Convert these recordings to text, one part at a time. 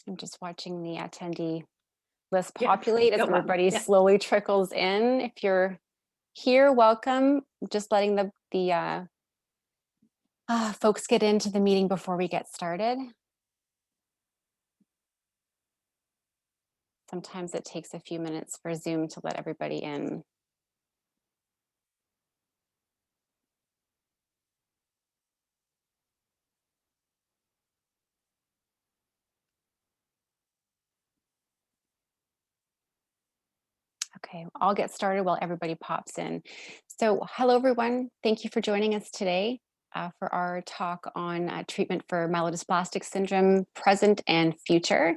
I'm just watching the attendee list Yeah, populate as no problem. everybody Yeah. slowly trickles in. If you're here, welcome. Just letting the folks get into the meeting before we get started. Sometimes it takes a few minutes for Zoom to let everybody in. Okay, I'll get started while everybody pops in. So hello, everyone. Thank you for joining us today for our talk on treatment for myelodysplastic syndrome, present and future.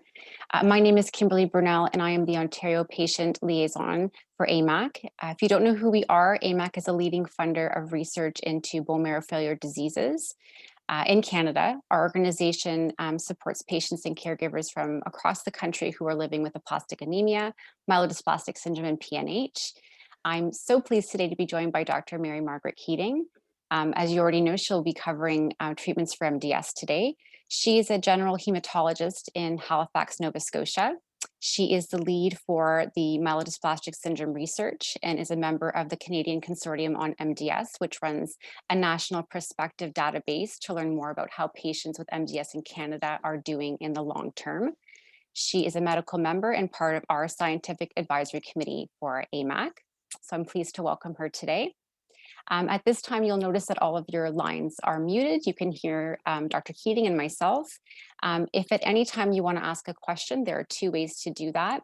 My name is Kimberly Brunel, and I am the Ontario Patient Liaison for AAMAC. If you don't know who we are, AAMAC is a leading funder of research into bone marrow failure diseases. In Canada, our organization supports patients and caregivers from across the country who are living with aplastic anemia, myelodysplastic syndrome, and PNH. I'm so pleased today to be joined by Dr. Mary Margaret Keating. As you already know, she'll be covering treatments for MDS today. She's a general hematologist in Halifax, Nova Scotia. She is the lead for the myelodysplastic syndrome research and is a member of the Canadian Consortium on MDS, which runs a national prospective database to learn more about how patients with MDS in Canada are doing in the long term. She is a medical member and part of our scientific advisory committee for AAMAC. So I'm pleased to welcome her today. At this time, you'll notice that all of your lines are muted. You can hear Dr. Keating and myself. If at any time you want to ask a question, there are two ways to do that.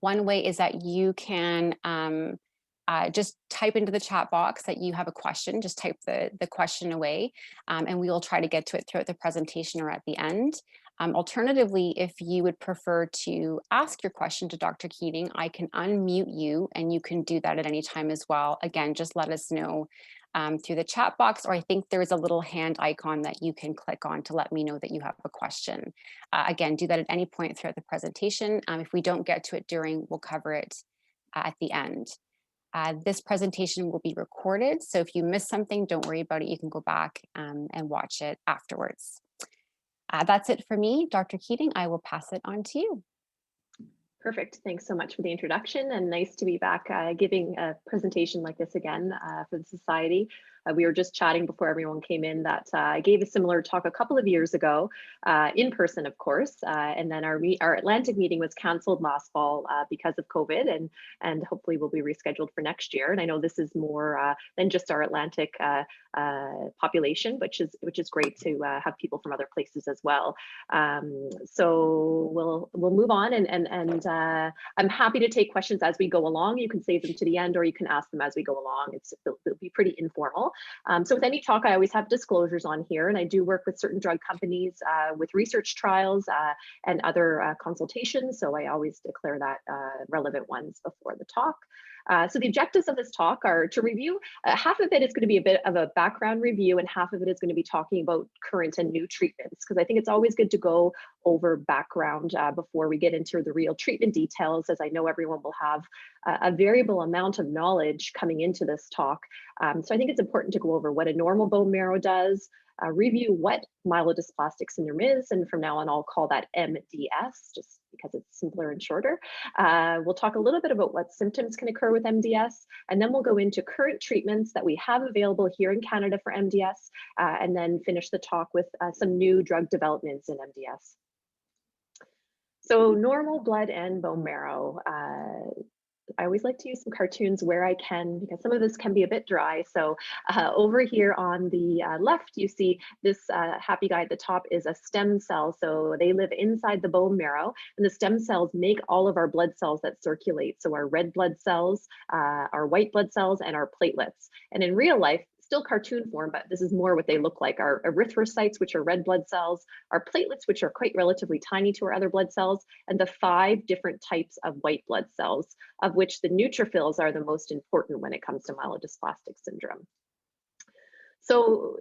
One way is that you can just type into the chat box that you have a question, just type the question away, and we will try to get to it throughout the presentation or at the end. Alternatively, if you would prefer to ask your question to Dr. Keating, I can unmute you and you can do that at any time as well. Again, just let us know through the chat box, or I think there's a little hand icon that you can click on to let me know that you have a question. Again, do that at any point throughout the presentation. If we don't get to it during, we'll cover it at the end. This presentation will be recorded, so if you miss something, don't worry about it. You can go back and watch it afterwards. That's it for me. Dr. Keating, I will pass it on to you. Perfect. Thanks so much for the introduction, and nice to be back giving a presentation like this again for the Society. We were just chatting before everyone came in that I gave a similar talk a couple of years ago, in person, of course, and then our Atlantic meeting was canceled last fall because of COVID, and hopefully will be rescheduled for next year. And I know this is more than just our Atlantic population, which is great to have people from other places as well. So we'll move on, and I'm happy to take questions as we go along. You can save them to the end, or you can ask them as we go along. It'll be pretty informal. So with any talk, I always have disclosures on here, and I do work with certain drug companies with research trials and other consultations. So I always declare that relevant ones before the talk. So the objectives of this talk are to review, half of it is going to be a bit of a background review, and half of it is going to be talking about current and new treatments, because I think it's always good to go over background before we get into the real treatment details, as I know everyone will have a variable amount of knowledge coming into this talk. So I think it's important to go over what a normal bone marrow does, review what myelodysplastic syndrome is, and from now on I'll call that MDS, just because it's simpler and shorter. We'll talk a little bit about what symptoms can occur with MDS, and then we'll go into current treatments that we have available here in Canada for MDS, and then finish the talk with some new drug developments in MDS. So normal blood and bone marrow. I always like to use some cartoons where I can, because some of this can be a bit dry. So over here on the left, you see this happy guy at the top is a stem cell. So they live inside the bone marrow, and the stem cells make all of our blood cells that circulate. So our red blood cells, our white blood cells, and our platelets. And in real life, still cartoon form, but this is more what they look like. Our erythrocytes, which are red blood cells, our platelets, which are quite relatively tiny to our other blood cells, and the 5 different types of white blood cells, of which the neutrophils are the most important when it comes to myelodysplastic syndrome. So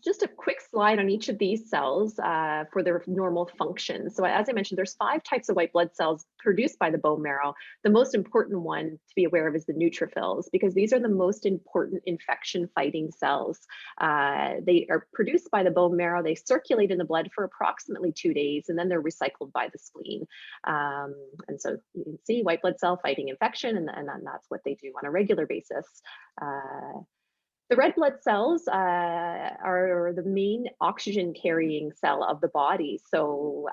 just a quick slide on each of these cells for their normal function. So as I mentioned, there's 5 types of white blood cells produced by the bone marrow. The most important one to be aware of is the neutrophils, because these are the most important infection-fighting cells. They are produced by the bone marrow. They circulate in the blood for approximately 2 days, and then they're recycled by the spleen. And so you can see white blood cell fighting infection, and that's what they do on a regular basis. The red blood cells are the main oxygen carrying cell of the body. So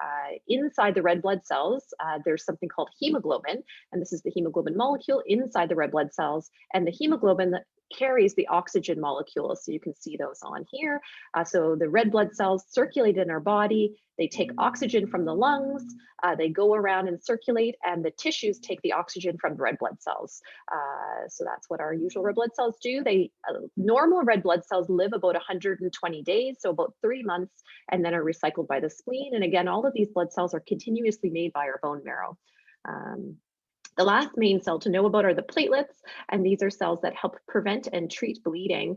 inside the red blood cells, there's something called hemoglobin, and this is the hemoglobin molecule inside the red blood cells, and the hemoglobin that carries the oxygen molecules. So you can see those on here. So the red blood cells circulate in our body. They take oxygen from the lungs, they go around and circulate, and the tissues take the oxygen from the red blood cells. So that's what our usual red blood cells do. Normal red blood cells live about 120 days, so about 3 months, and then are recycled by the spleen. And again, all of these blood cells are continuously made by our bone marrow. The last main cell to know about are the platelets, and these are cells that help prevent and treat bleeding.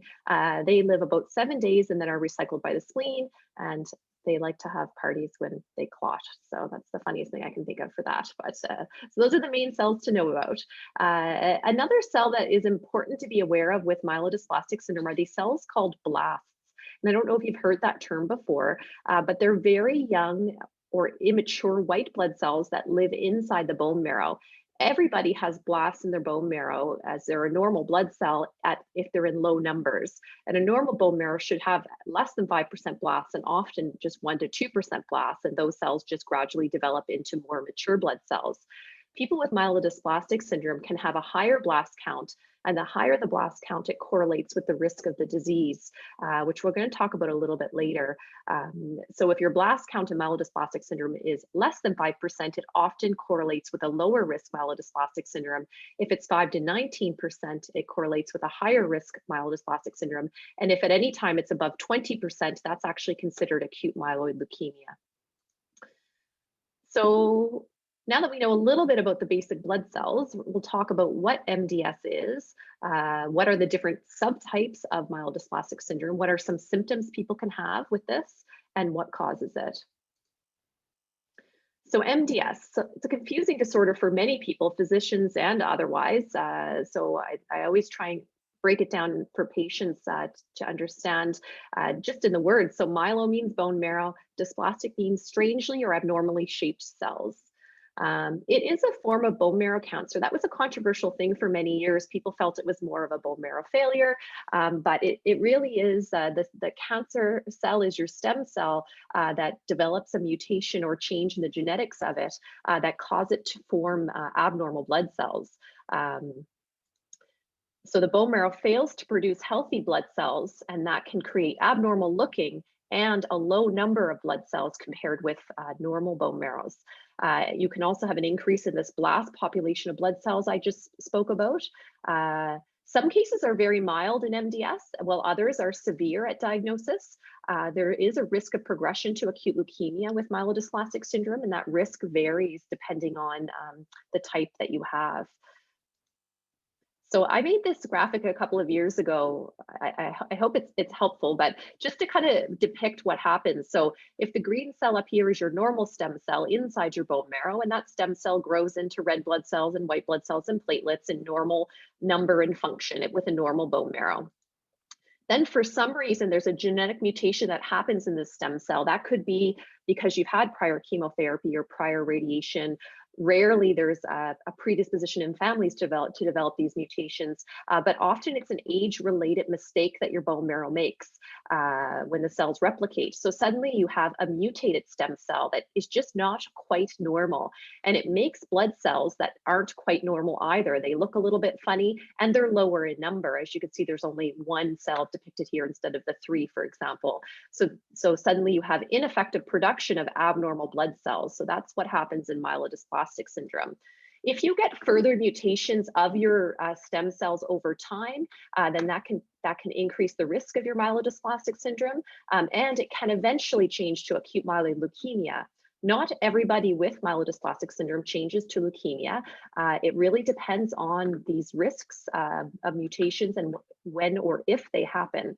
They live about 7 days and then are recycled by the spleen, and they like to have parties when they clot. So that's the funniest thing I can think of for that. But so those are the main cells to know about. Another cell that is important to be aware of with myelodysplastic syndrome are these cells called blasts. And I don't know if you've heard that term before, but they're very young or immature white blood cells that live inside the bone marrow. Everybody has blasts in their bone marrow, as they're a normal blood cell if they're in low numbers. And a normal bone marrow should have less than 5% blasts, and often just 1 to 2% blasts, and those cells just gradually develop into more mature blood cells. People with myelodysplastic syndrome can have a higher blast count, and the higher the blast count, it correlates with the risk of the disease, which we're going to talk about a little bit later. So if your blast count in myelodysplastic syndrome is less than 5%, it often correlates with a lower risk myelodysplastic syndrome. If it's 5 to 19%, it correlates with a higher risk myelodysplastic syndrome. And if at any time it's above 20%, that's actually considered acute myeloid leukemia. So now that we know a little bit about the basic blood cells, we'll talk about what MDS is, what are the different subtypes of myelodysplastic syndrome, what are some symptoms people can have with this, and what causes it. So MDS, it's a confusing disorder for many people, physicians and otherwise. So I always try and break it down for patients to understand just in the words. So myelo means bone marrow, dysplastic means strangely or abnormally shaped cells. It is a form of bone marrow cancer. That was a controversial thing for many years. People felt it was more of a bone marrow failure, but it really is. The cancer cell is your stem cell that develops a mutation or change in the genetics of it that cause it to form abnormal blood cells. So the bone marrow fails to produce healthy blood cells, and that can create abnormal looking and a low number of blood cells compared with normal bone marrows. You can also have an increase in this blast population of blood cells I just spoke about. Some cases are very mild in MDS, while others are severe at diagnosis. There is a risk of progression to acute leukemia with myelodysplastic syndrome, and that risk varies depending on the type that you have. So I made this graphic a couple of years ago. I hope it's helpful, but just to kind of depict what happens. So if the green cell up here is your normal stem cell inside your bone marrow, and that stem cell grows into red blood cells and white blood cells and platelets in normal number and function with a normal bone marrow. Then for some reason, there's a genetic mutation that happens in this stem cell. That could be because you've had prior chemotherapy or prior radiation. Rarely there's a predisposition in families to develop these mutations, but often it's an age-related mistake that your bone marrow makes when the cells replicate. So suddenly you have a mutated stem cell that is just not quite normal, and it makes blood cells that aren't quite normal either. They look a little bit funny, and they're lower in number. As you can see, there's only 1 cell depicted here instead of the 3, for example. So suddenly you have ineffective production of abnormal blood cells. So that's what happens in myelodysplastic syndrome. If you get further mutations of your stem cells over time, then that can increase the risk of your myelodysplastic syndrome, and it can eventually change to acute myeloid leukemia. Not everybody with myelodysplastic syndrome changes to leukemia. It really depends on these risks of mutations and when or if they happen.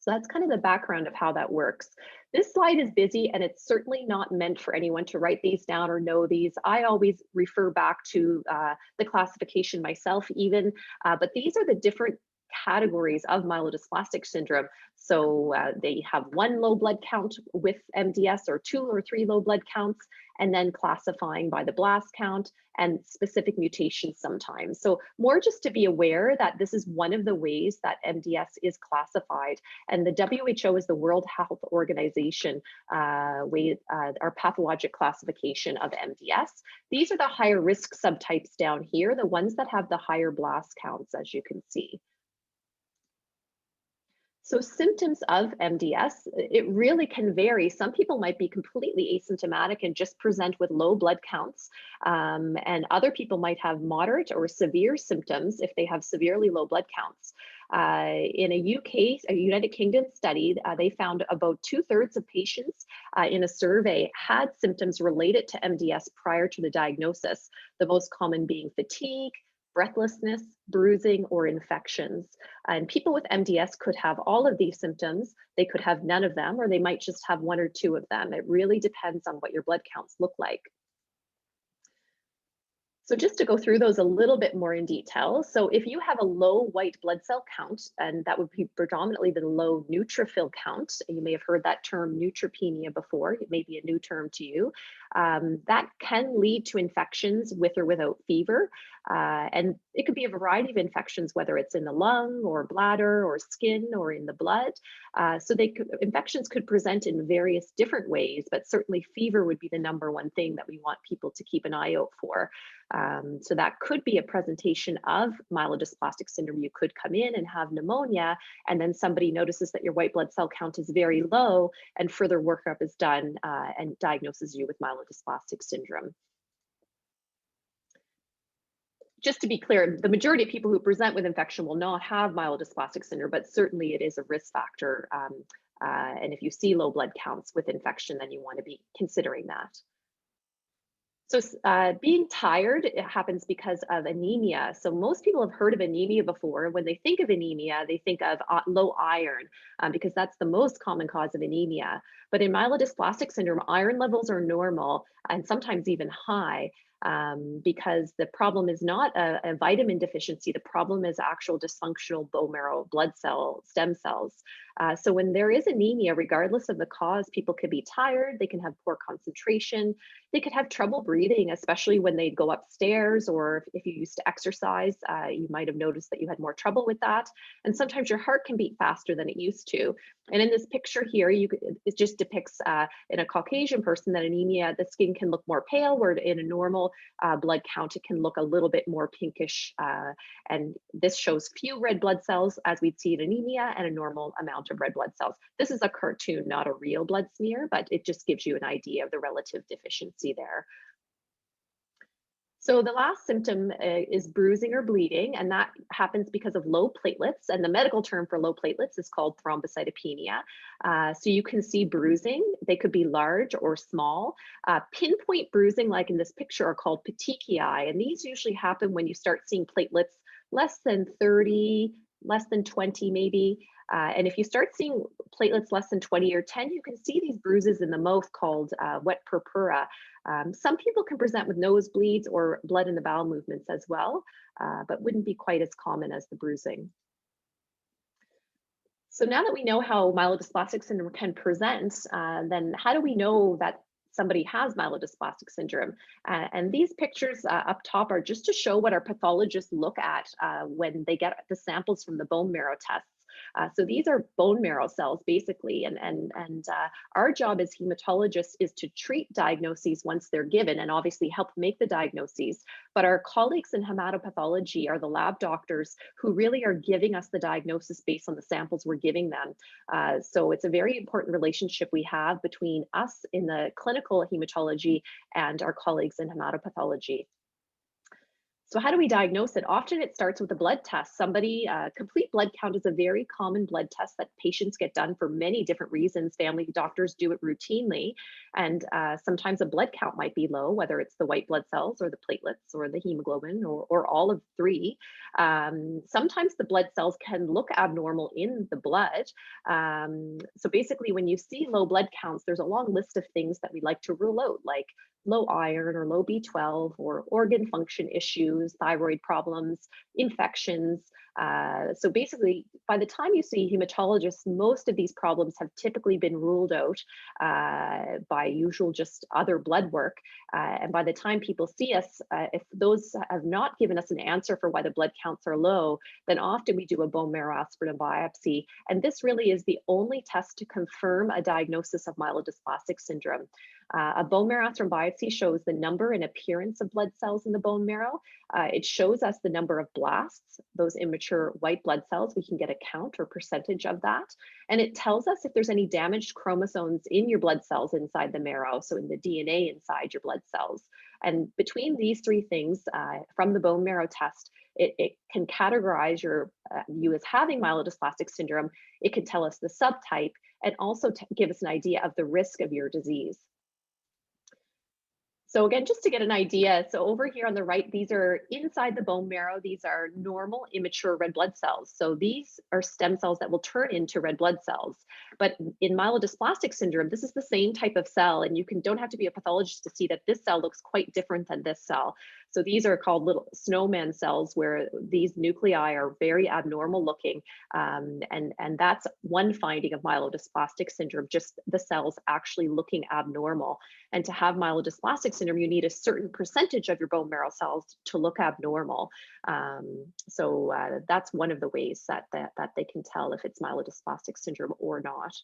So that's kind of the background of how that works. This slide is busy and it's certainly not meant for anyone to write these down or know these. I always refer back to the classification myself even, but these are the different categories of myelodysplastic syndrome. So they have one low blood count with MDS or two or three low blood counts, and then classifying by the blast count and specific mutations sometimes. So more just to be aware that this is one of the ways that MDS is classified. And the WHO is the World Health Organization our pathologic classification of MDS. These are the higher risk subtypes down here, the ones that have the higher blast counts, as you can see. So symptoms of MDS, it really can vary. Some people might be completely asymptomatic and just present with low blood counts. And other people might have moderate or severe symptoms if they have severely low blood counts. In a United Kingdom study, they found about 2/3 of patients in a survey had symptoms related to MDS prior to the diagnosis, the most common being fatigue, breathlessness, bruising, or infections. And people with MDS could have all of these symptoms. They could have none of them, or they might just have one or two of them. It really depends on what your blood counts look like. So just to go through those a little bit more in detail. So if you have a low white blood cell count, and that would be predominantly the low neutrophil count, you may have heard that term neutropenia before, it may be a new term to you, that can lead to infections with or without fever. And it could be a variety of infections, whether it's in the lung or bladder or skin or in the blood. So infections could present in various different ways, but certainly fever would be the number one thing that we want people to keep an eye out for. So that could be a presentation of myelodysplastic syndrome. You could come in and have pneumonia, and then somebody notices that your white blood cell count is very low, and further workup is done and diagnoses you with myelodysplastic syndrome. Just to be clear, the majority of people who present with infection will not have myelodysplastic syndrome, but certainly it is a risk factor. And if you see low blood counts with infection, then you want to be considering that. So being tired, it happens because of anemia. So most people have heard of anemia before. When they think of anemia, they think of low iron because that's the most common cause of anemia. But in myelodysplastic syndrome, iron levels are normal and sometimes even high. Because the problem is not a vitamin deficiency, the problem is actual dysfunctional bone marrow blood cell stem cells. So when there is anemia, regardless of the cause, people could be tired, they can have poor concentration, they could have trouble breathing, especially when they go upstairs, or if you used to exercise, you might have noticed that you had more trouble with that. And sometimes your heart can beat faster than it used to. And in this picture here, it just depicts in a Caucasian person that anemia, the skin can look more pale, where in a normal blood count, it can look a little bit more pinkish. And this shows few red blood cells as we'd see in anemia and a normal amount of red blood cells. This is a cartoon, not a real blood smear, but it just gives you an idea of the relative deficiency there. So the last symptom is bruising or bleeding, and that happens because of low platelets. And the medical term for low platelets is called thrombocytopenia. So you can see bruising. They could be large or small. Pinpoint bruising, like in this picture, are called petechiae. And these usually happen when you start seeing platelets less than 30, less than 20 maybe. And if you start seeing platelets less than 20 or 10, you can see these bruises in the mouth called wet purpura. Some people can present with nosebleeds or blood in the bowel movements as well, but wouldn't be quite as common as the bruising. So now that we know how myelodysplastic syndrome can present, then how do we know that somebody has myelodysplastic syndrome? And these pictures up top are just to show what our pathologists look at when they get the samples from the bone marrow tests. So these are bone marrow cells, basically, and our job as hematologists is to treat diagnoses once they're given and obviously help make the diagnoses. But our colleagues in hematopathology are the lab doctors who really are giving us the diagnosis based on the samples we're giving them. So it's a very important relationship we have between us in the clinical hematology and our colleagues in hematopathology. So how do we diagnose it? Often it starts with a blood test. Complete blood count is a very common blood test that patients get done for many different reasons. Family doctors do it routinely. And sometimes a blood count might be low, whether it's the white blood cells or the platelets or the hemoglobin or all of three. Sometimes the blood cells can look abnormal in the blood. So basically, when you see low blood counts, there's a long list of things that we like to rule out, like low iron or low B12 or organ function issues, thyroid problems, infections. So basically, by the time you see hematologists, most of these problems have typically been ruled out by usual just other blood work. And by the time people see us, if those have not given us an answer for why the blood counts are low, then often we do a bone marrow aspirate and biopsy. And this really is the only test to confirm a diagnosis of myelodysplastic syndrome. A bone marrow aspirate biopsy shows the number and appearance of blood cells in the bone marrow. It shows us the number of blasts, those immature white blood cells. We can get a count or percentage of that. And it tells us if there's any damaged chromosomes in your blood cells inside the marrow, so in the DNA inside your blood cells. And between these three things from the bone marrow test, it can categorize you as having myelodysplastic syndrome. It can tell us the subtype and also give us an idea of the risk of your disease. So again, just to get an idea, so over here on the right, these are inside the bone marrow. These are normal immature red blood cells. So these are stem cells that will turn into red blood cells. But in myelodysplastic syndrome, this is the same type of cell, and you don't have to be a pathologist to see that this cell looks quite different than this cell. So these are called little snowman cells, where these nuclei are very abnormal looking. And that's one finding of myelodysplastic syndrome, just the cells actually looking abnormal. And to have myelodysplastic syndrome, you need a certain percentage of your bone marrow cells to look abnormal. So that's one of the ways that they can tell if it's myelodysplastic syndrome or not.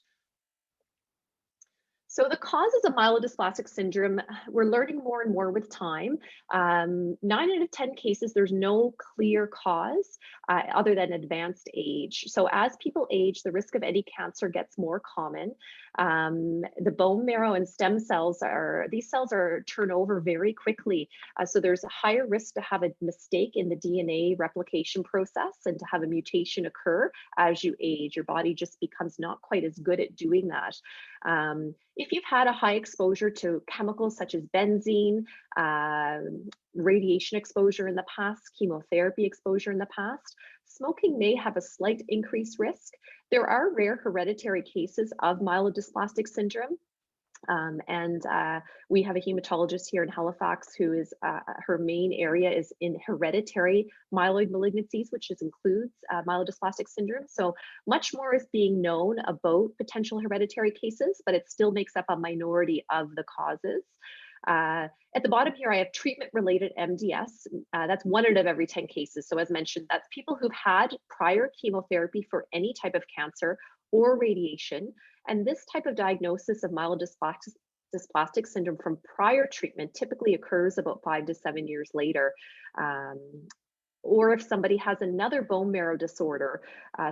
So the causes of myelodysplastic syndrome, we're learning more and more with time. 9 out of 10 cases, there's no clear cause other than advanced age. So as people age, the risk of any cancer gets more common. The bone marrow and stem cells these cells turn over very quickly. So there's a higher risk to have a mistake in the DNA replication process and to have a mutation occur as you age. Your body just becomes not quite as good at doing that. If you've had a high exposure to chemicals such as benzene, radiation exposure in the past, chemotherapy exposure in the past, smoking may have a slight increased risk. There are rare hereditary cases of myelodysplastic syndrome. We have a hematologist here in Halifax who is her main area is in hereditary myeloid malignancies, which includes myelodysplastic syndrome. So much more is being known about potential hereditary cases, but it still makes up a minority of the causes. At the bottom here, I have treatment-related MDS. That's 1 out of every 10 cases. So as mentioned, that's people who've had prior chemotherapy for any type of cancer or radiation. And this type of diagnosis of myelodysplastic syndrome from prior treatment typically occurs about 5 to 7 years later. Or if somebody has another bone marrow disorder.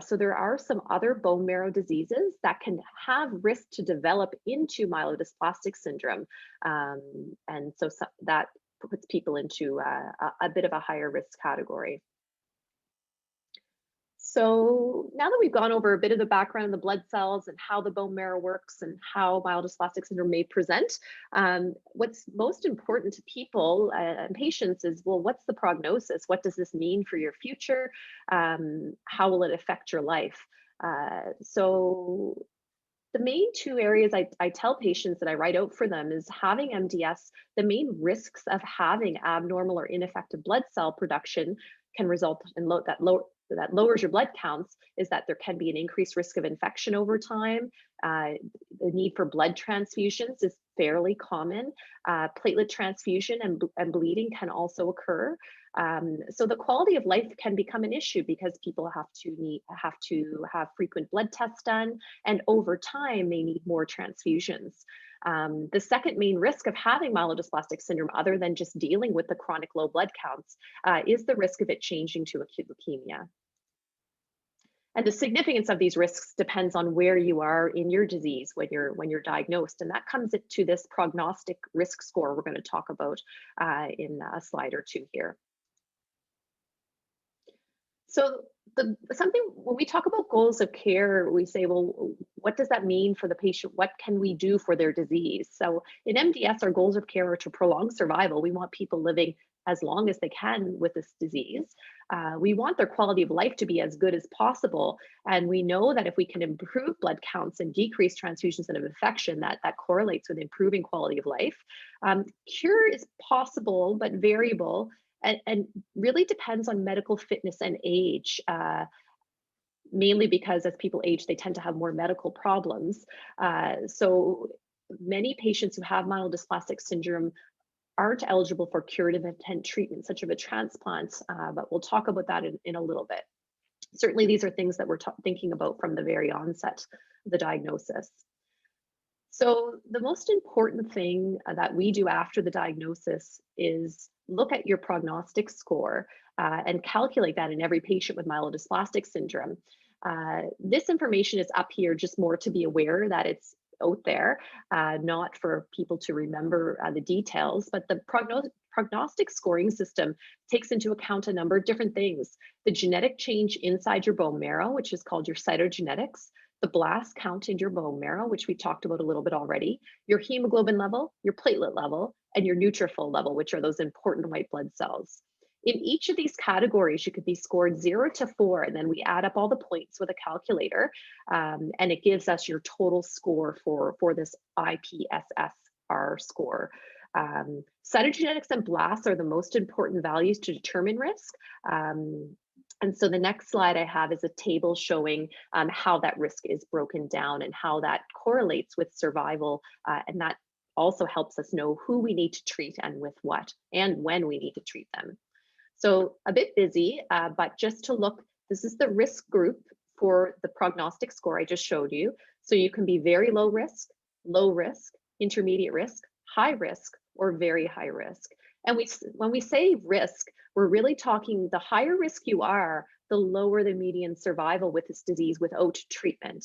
So there are some other bone marrow diseases that can have risk to develop into myelodysplastic syndrome. And so that puts people into a bit of a higher risk category. So now that we've gone over a bit of the background of the blood cells and how the bone marrow works and how myelodysplastic syndrome may present, what's most important to people and patients is, well, what's the prognosis? What does this mean for your future? How will it affect your life? So the main 2 areas I tell patients that I write out for them is having MDS. The main risks of having abnormal or ineffective blood cell production can result in that lowers your blood counts is that there can be an increased risk of infection over time. The need for blood transfusions is fairly common. Platelet transfusion and bleeding can also occur. So the quality of life can become an issue because people have to have frequent blood tests done, and over time may need more transfusions. The second main risk of having myelodysplastic syndrome, other than just dealing with the chronic low blood counts, is the risk of it changing to acute leukemia. And the significance of these risks depends on where you are in your disease when you're diagnosed, and that comes to this prognostic risk score we're going to talk about in a slide or 2 here. So something when we talk about goals of care, we say, well, what does that mean for the patient? What can we do for their disease? So in MDS, our goals of care are to prolong survival. We want people living as long as they can with this disease. We want their quality of life to be as good as possible. And we know that if we can improve blood counts and decrease transfusions and of infection, that correlates with improving quality of life. Cure is possible, but variable, and really depends on medical fitness and age, mainly because as people age, they tend to have more medical problems. So many patients who have myelodysplastic syndrome aren't eligible for curative intent treatment, such as a transplant, but we'll talk about that in a little bit. Certainly, these are things that we're thinking about from the very onset of the diagnosis. So the most important thing that we do after the diagnosis is look at your prognostic score and calculate that in every patient with myelodysplastic syndrome. This information is up here just more to be aware that it's out there, not for people to remember the details, but the prognostic scoring system takes into account a number of different things. The genetic change inside your bone marrow, which is called your cytogenetics, the blast count in your bone marrow, which we talked about a little bit already, your hemoglobin level, your platelet level, and your neutrophil level, which are those important white blood cells. In each of these categories, you could be scored 0 to 4, and then we add up all the points with a calculator, and it gives us your total score for this IPSS-R score. Cytogenetics and blasts are the most important values to determine risk. And so the next slide I have is a table showing how that risk is broken down and how that correlates with survival, and that also helps us know who we need to treat and with what, and when we need to treat them. So a bit busy, but just to look, this is the risk group for the prognostic score I just showed you. So you can be very low risk, intermediate risk, high risk, or very high risk. And when we say risk, we're really talking the higher risk you are, the lower the median survival with this disease without treatment.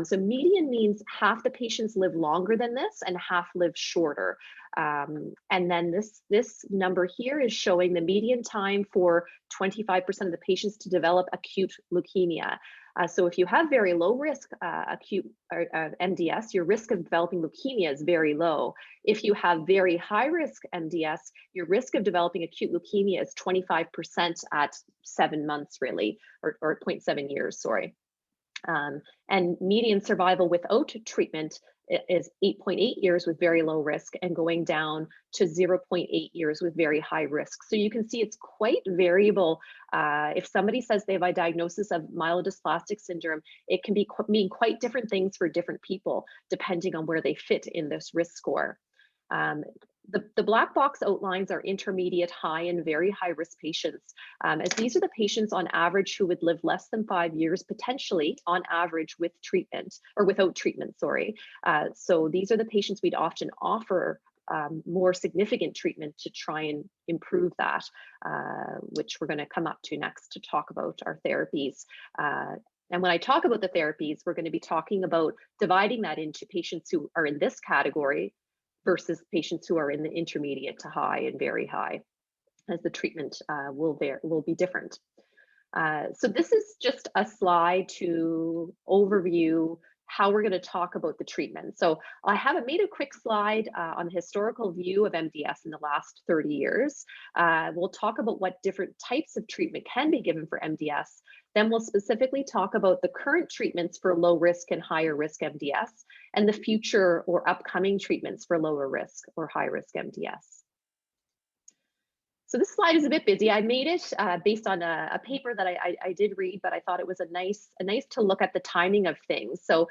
So median means half the patients live longer than this and half live shorter. And then this number here is showing the median time for 25% of the patients to develop acute leukemia. So if you have very low risk acute MDS, your risk of developing leukemia is very low. If you have very high risk MDS, your risk of developing acute leukemia is 25% at 7 months, really, or 0.7 years, sorry. And median survival without treatment is 8.8 years with very low risk and going down to 0.8 years with very high risk. So you can see it's quite variable. If somebody says they have a diagnosis of myelodysplastic syndrome, it can mean quite different things for different people, depending on where they fit in this risk score. The black box outlines are intermediate, high, and very high risk patients, as these are the patients on average who would live less than 5 years, potentially on average with treatment, or without treatment, sorry. So these are the patients we'd often offer more significant treatment to try and improve that, which we're going to come up to next to talk about our therapies. And when I talk about the therapies, we're going to be talking about dividing that into patients who are in this category versus patients who are in the intermediate to high and very high, as the treatment will be different. So this is just a slide to overview how we're going to talk about the treatment. So I haven't made a quick slide on the historical view of MDS in the last 30 years. We'll talk about what different types of treatment can be given for MDS. Then we'll specifically talk about the current treatments for low risk and higher risk MDS, and the future or upcoming treatments for lower risk or high risk MDS. So this slide is a bit busy. I made it based on a paper that I did read, but I thought it was a nice to look at the timing of things. So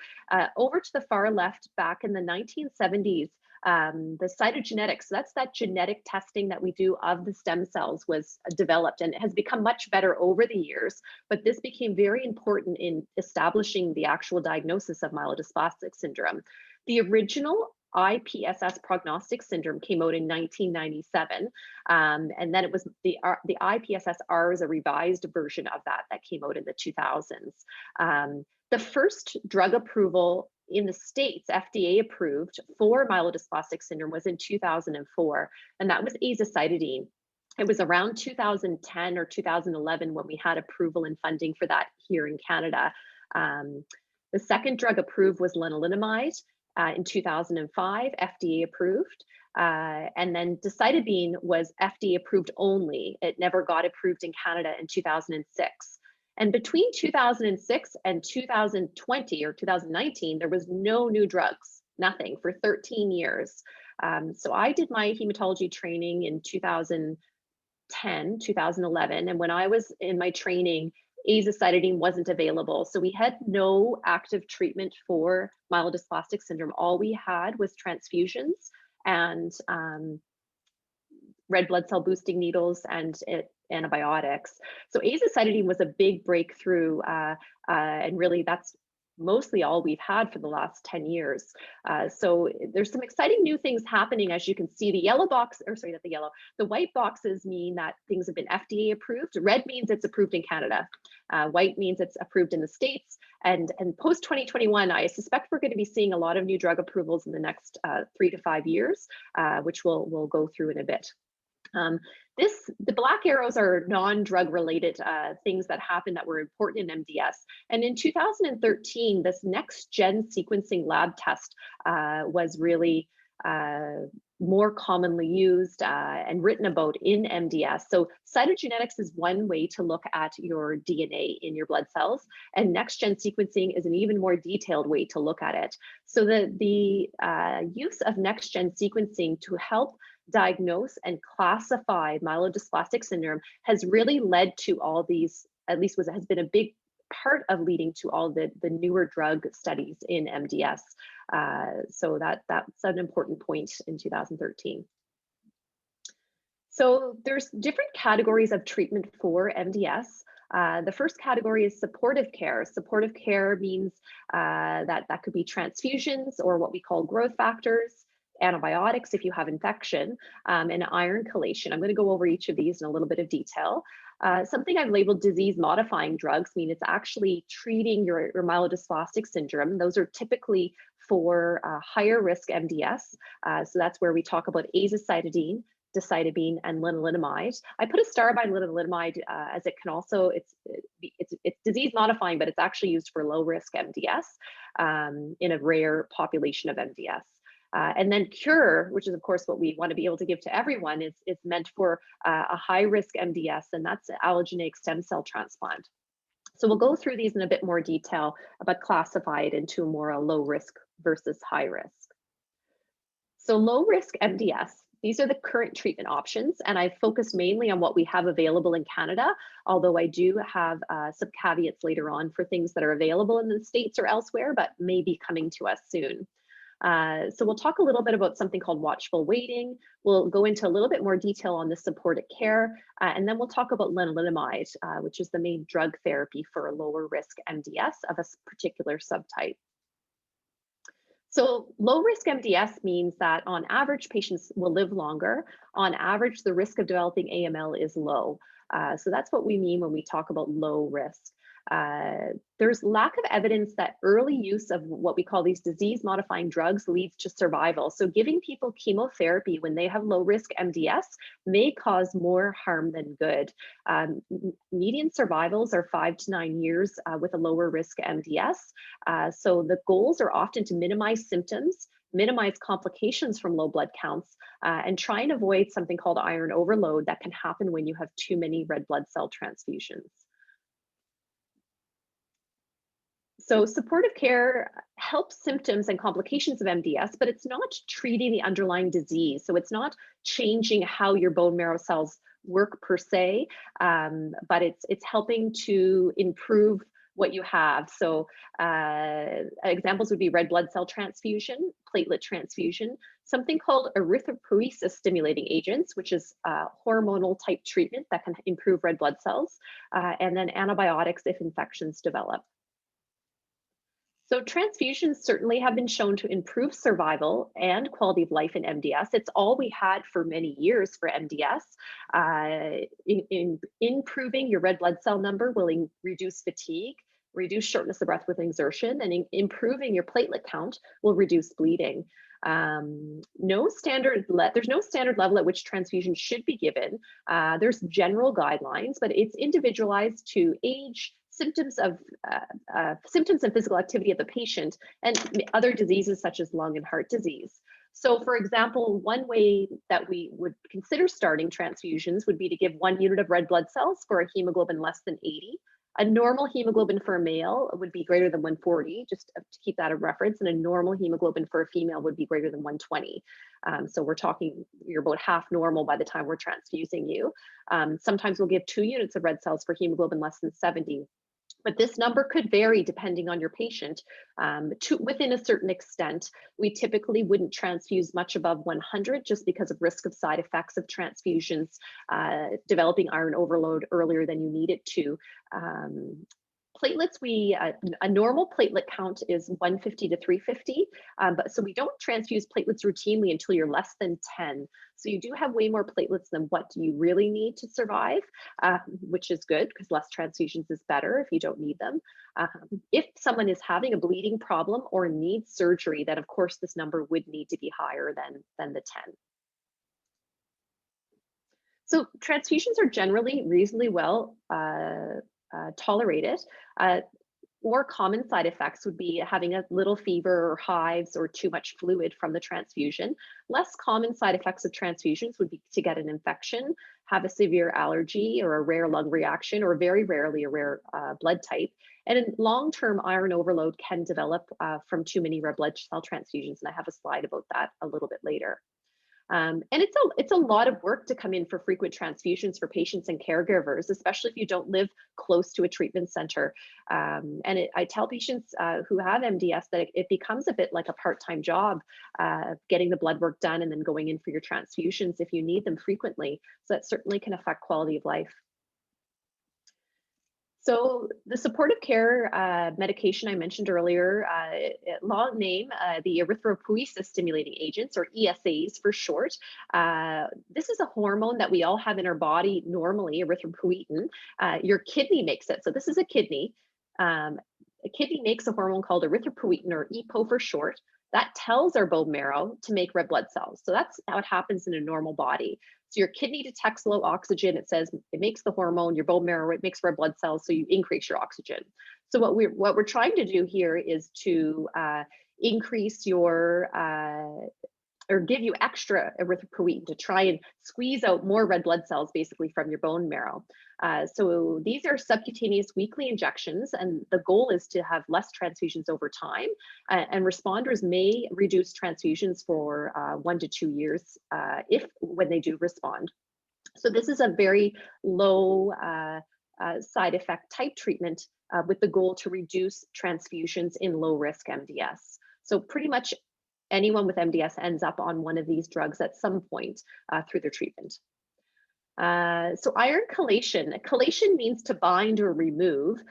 over to the far left, back in the 1970s, the cytogenetics, so that's that genetic testing that we do of the stem cells, was developed, and it has become much better over the years. But this became very important in establishing the actual diagnosis of myelodysplastic syndrome. The original IPSS prognostic syndrome came out in 1997, and then it was the IPSS-R is a revised version of that came out in the 2000s. The first drug approval in the States, FDA approved, for myelodysplastic syndrome was in 2004, and that was azacitidine. It was around 2010 or 2011 when we had approval and funding for that here in Canada. Um, the second drug approved was lenalidomide in 2005, FDA approved. And then decitabine was FDA approved only. It never got approved in Canada in 2006. And between 2006 and 2020 or 2019, there was no new drugs, nothing for 13 years. So I did my hematology training in 2011. And when I was in my training, azacitidine wasn't available. So we had no active treatment for myelodysplastic syndrome. All we had was transfusions and red blood cell boosting needles and antibiotics. So azacitidine was a big breakthrough, and really that's mostly all we've had for the last 10 years. So there's some exciting new things happening. As you can see, the yellow box, or sorry, not the yellow, the white boxes mean that things have been FDA approved. Red means it's approved in Canada. White means it's approved in the States. And post 2021, I suspect we're going to be seeing a lot of new drug approvals in the next 3 to 5 years, which we'll go through in a bit. The black arrows are non-drug related things that happened that were important in MDS. And in 2013, this next gen sequencing lab test was really more commonly used and written about in MDS. So cytogenetics is one way to look at your DNA in your blood cells, and next gen sequencing is an even more detailed way to look at it. So the use of next gen sequencing to help diagnose and classify myelodysplastic syndrome has really led to all these, at least has been a big part of leading to all the newer drug studies in MDS. So that's an important point in 2013. So there's different categories of treatment for MDS. The first category is supportive care. Supportive care means that could be transfusions or what we call growth factors, antibiotics if you have infection, and iron chelation. I'm going to go over each of these in a little bit of detail. Something I've labeled disease-modifying drugs mean it's actually treating your myelodysplastic syndrome. Those are typically for higher risk MDS. So that's where we talk about azacitidine, decitabine, and lenalidomide. I put a star by lenalidomide as it can also, it's disease modifying, but it's actually used for low risk MDS in a rare population of MDS. And then cure, which is of course what we want to be able to give to everyone, is meant for a high risk MDS, and that's allogeneic stem cell transplant. So we'll go through these in a bit more detail, but classify it into more a low risk versus high risk. So low risk MDS, these are the current treatment options, and I've focused mainly on what we have available in Canada, although I do have some caveats later on for things that are available in the States or elsewhere, but may be coming to us soon. So we'll talk a little bit about something called watchful waiting. We'll go into a little bit more detail on the supportive care, and then we'll talk about lenalidomide, which is the main drug therapy for a lower risk MDS of a particular subtype. So low risk MDS means that on average, patients will live longer. On average, the risk of developing AML is low. So that's what we mean when we talk about low risk. There's lack of evidence that early use of what we call these disease-modifying drugs leads to survival. So giving people chemotherapy when they have low-risk MDS may cause more harm than good. Median survivals are 5 to 9 years with a lower risk MDS. So the goals are often to minimize symptoms, minimize complications from low blood counts, and try and avoid something called iron overload that can happen when you have too many red blood cell transfusions. So supportive care helps symptoms and complications of MDS, but it's not treating the underlying disease. So it's not changing how your bone marrow cells work per se, but it's helping to improve what you have. So examples would be red blood cell transfusion, platelet transfusion, something called erythropoiesis stimulating agents, which is hormonal type treatment that can improve red blood cells, and then antibiotics if infections develop. So transfusions certainly have been shown to improve survival and quality of life in MDS. It's all we had for many years for MDS. In improving your red blood cell number will reduce fatigue, reduce shortness of breath with exertion, and improving your platelet count will reduce bleeding. There's no standard level at which transfusion should be given. There's general guidelines, but it's individualized to age, symptoms and physical activity of the patient, and other diseases such as lung and heart disease. So for example, one way that we would consider starting transfusions would be to give 1 unit of red blood cells for a hemoglobin less than 80. A normal hemoglobin for a male would be greater than 140, just to keep that a reference, and a normal hemoglobin for a female would be greater than 120. So we're talking, you're about half normal by the time we're transfusing you. Sometimes we'll give 2 units of red cells for hemoglobin less than 70. But this number could vary depending on your patient within a certain extent. We typically wouldn't transfuse much above 100 just because of risk of side effects of transfusions, developing iron overload earlier than you need it to. Platelets, a normal platelet count is 150 to 350, but so we don't transfuse platelets routinely until you're less than 10. So you do have way more platelets than what you really need to survive, which is good because less transfusions is better if you don't need them. If someone is having a bleeding problem or needs surgery, then of course this number would need to be higher than the 10. So transfusions are generally reasonably well tolerated. More common side effects would be having a little fever or hives or too much fluid from the transfusion. Less common side effects of transfusions would be to get an infection, have a severe allergy or a rare lung reaction, or very rarely a rare blood type. And in long-term iron overload can develop from too many red blood cell transfusions. And I have a slide about that a little bit later. And it's a lot of work to come in for frequent transfusions for patients and caregivers, especially if you don't live close to a treatment center. I tell patients who have MDS that it becomes a bit like a part-time job, getting the blood work done and then going in for your transfusions if you need them frequently. So that certainly can affect quality of life. So the supportive care medication I mentioned earlier, long name, the erythropoiesis stimulating agents, or ESAs for short. This is a hormone that we all have in our body normally, erythropoietin. Your kidney makes it. So this is a kidney. A kidney makes a hormone called erythropoietin, or EPO for short. That tells our bone marrow to make red blood cells. So that's how it happens in a normal body. So your kidney detects low oxygen. It says it makes the hormone. Your bone marrow, it makes red blood cells, so you increase your oxygen. So what we're trying to do here is to increase your or give you extra erythropoietin to try and squeeze out more red blood cells basically from your bone marrow. So these are subcutaneous weekly injections, and the goal is to have less transfusions over time. And responders may reduce transfusions for 1 to 2 years when they do respond. So this is a very low side effect type treatment with the goal to reduce transfusions in low risk MDS. So pretty much anyone with MDS ends up on one of these drugs at some point through their treatment. So iron chelation. Chelation means to bind or remove.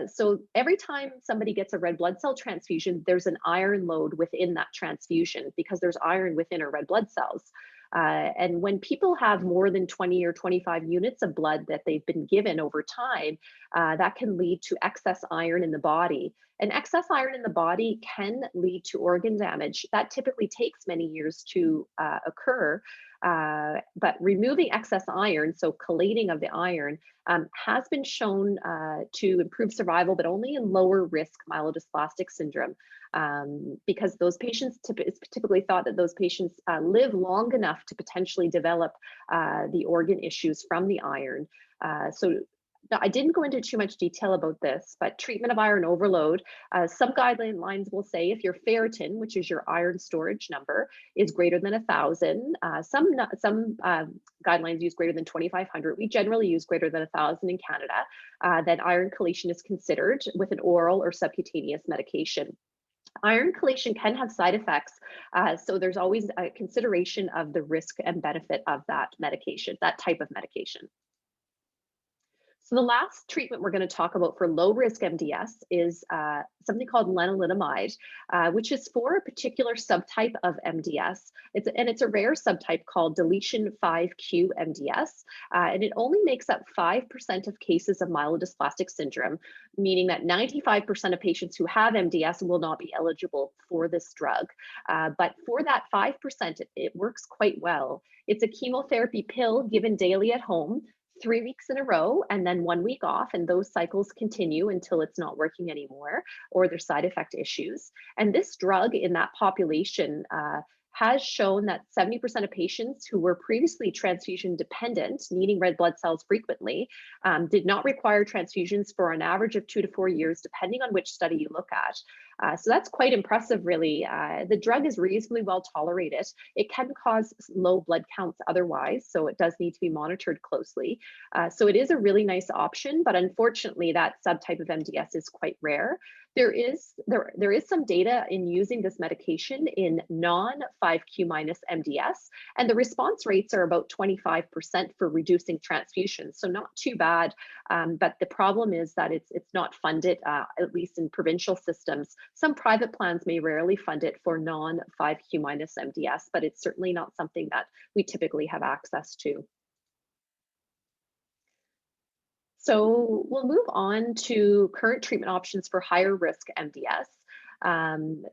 So every time somebody gets a red blood cell transfusion, there's an iron load within that transfusion because there's iron within our red blood cells. And when people have more than 20 or 25 units of blood that they've been given over time, that can lead to excess iron in the body. And excess iron in the body can lead to organ damage. That typically takes many years to occur. But removing excess iron, so chelating of the iron, has been shown to improve survival, but only in lower risk myelodysplastic syndrome, because those patients, it's typically thought that those patients live long enough to potentially develop the organ issues from the iron. So I didn't go into too much detail about this, but treatment of iron overload, some guidelines will say if your ferritin, which is your iron storage number, is greater than 1,000, some guidelines use greater than 2,500. We generally use greater than 1,000 in Canada, then iron chelation is considered with an oral or subcutaneous medication. Iron chelation can have side effects, so there's always a consideration of the risk and benefit of that medication, that type of medication. So the last treatment we're going to talk about for low-risk MDS is something called lenalidomide, which is for a particular subtype of MDS. It's a rare subtype called deletion 5q MDS, and it only makes up 5% of cases of myelodysplastic syndrome, meaning that 95% of patients who have MDS will not be eligible for this drug. But for that 5%, it works quite well. It's a chemotherapy pill given daily at home, 3 weeks in a row, and then 1 week off, and those cycles continue until it's not working anymore or there's side effect issues. And this drug in that population has shown that 70% of patients who were previously transfusion dependent, needing red blood cells frequently, did not require transfusions for an average of 2 to 4 years, depending on which study you look at. So that's quite impressive, really. The drug is reasonably well tolerated. It can cause low blood counts otherwise, so it does need to be monitored closely. So it is a really nice option, but unfortunately, that subtype of MDS is quite rare. There is some data in using this medication in non-5q minus MDS, and the response rates are about 25% for reducing transfusions, so not too bad. But the problem is that it's not funded, at least in provincial systems. Some private plans may rarely fund it for non-5q minus MDS, but it's certainly not something that we typically have access to. So we'll move on to current treatment options for higher risk MDS.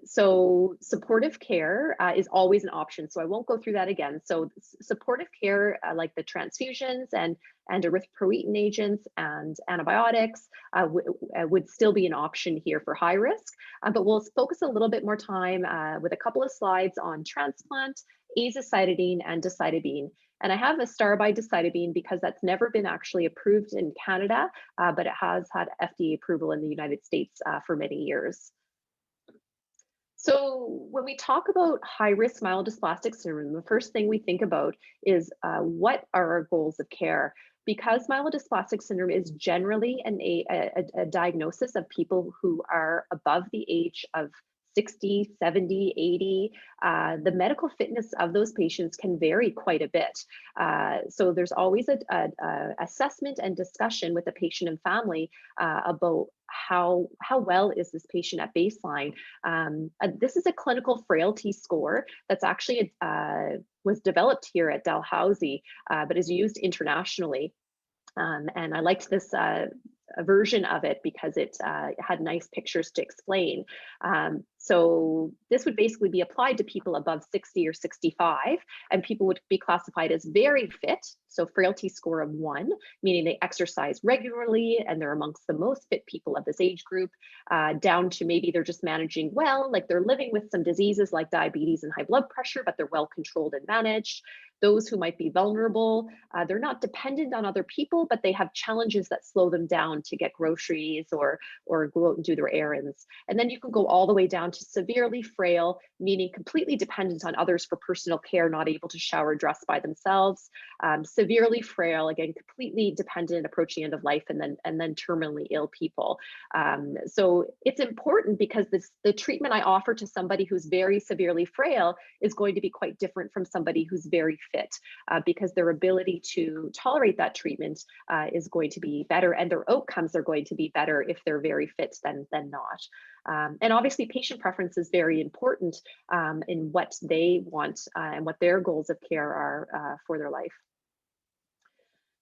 So supportive care is always an option. So I won't go through that again. So supportive care like the transfusions and erythropoietin agents and antibiotics would still be an option here for high risk. But we'll focus a little bit more time with a couple of slides on transplant, azacitidine, and decitabine. And I have a star by decitabine because that's never been actually approved in Canada, but it has had FDA approval in the United States for many years. So when we talk about high-risk myelodysplastic syndrome, the first thing we think about is what are our goals of care? Because myelodysplastic syndrome is generally a diagnosis of people who are above the age of 60, 70, 80, the medical fitness of those patients can vary quite a bit. So there's always an assessment and discussion with the patient and family about how well is this patient at baseline. This is a clinical frailty score that's actually was developed here at Dalhousie, but is used internationally. And I liked this a version of it because it had nice pictures to explain. So this would basically be applied to people above 60 or 65, and people would be classified as very fit, so frailty score of 1, meaning they exercise regularly and they're amongst the most fit people of this age group, down to maybe they're just managing well, like they're living with some diseases like diabetes and high blood pressure, but they're well controlled and managed. Those who might be vulnerable, they're not dependent on other people, but they have challenges that slow them down to get groceries or go out and do their errands. And then you can go all the way down to severely frail, meaning completely dependent on others for personal care, not able to shower, dress by themselves. Severely frail, again, completely dependent, approaching end of life, and then terminally ill people. So it's important because the treatment I offer to somebody who's very severely frail is going to be quite different from somebody who's very fit, because their ability to tolerate that treatment is going to be better, and their outcomes are going to be better if they're very fit than not. And obviously patient preference is very important in what they want and what their goals of care are for their life.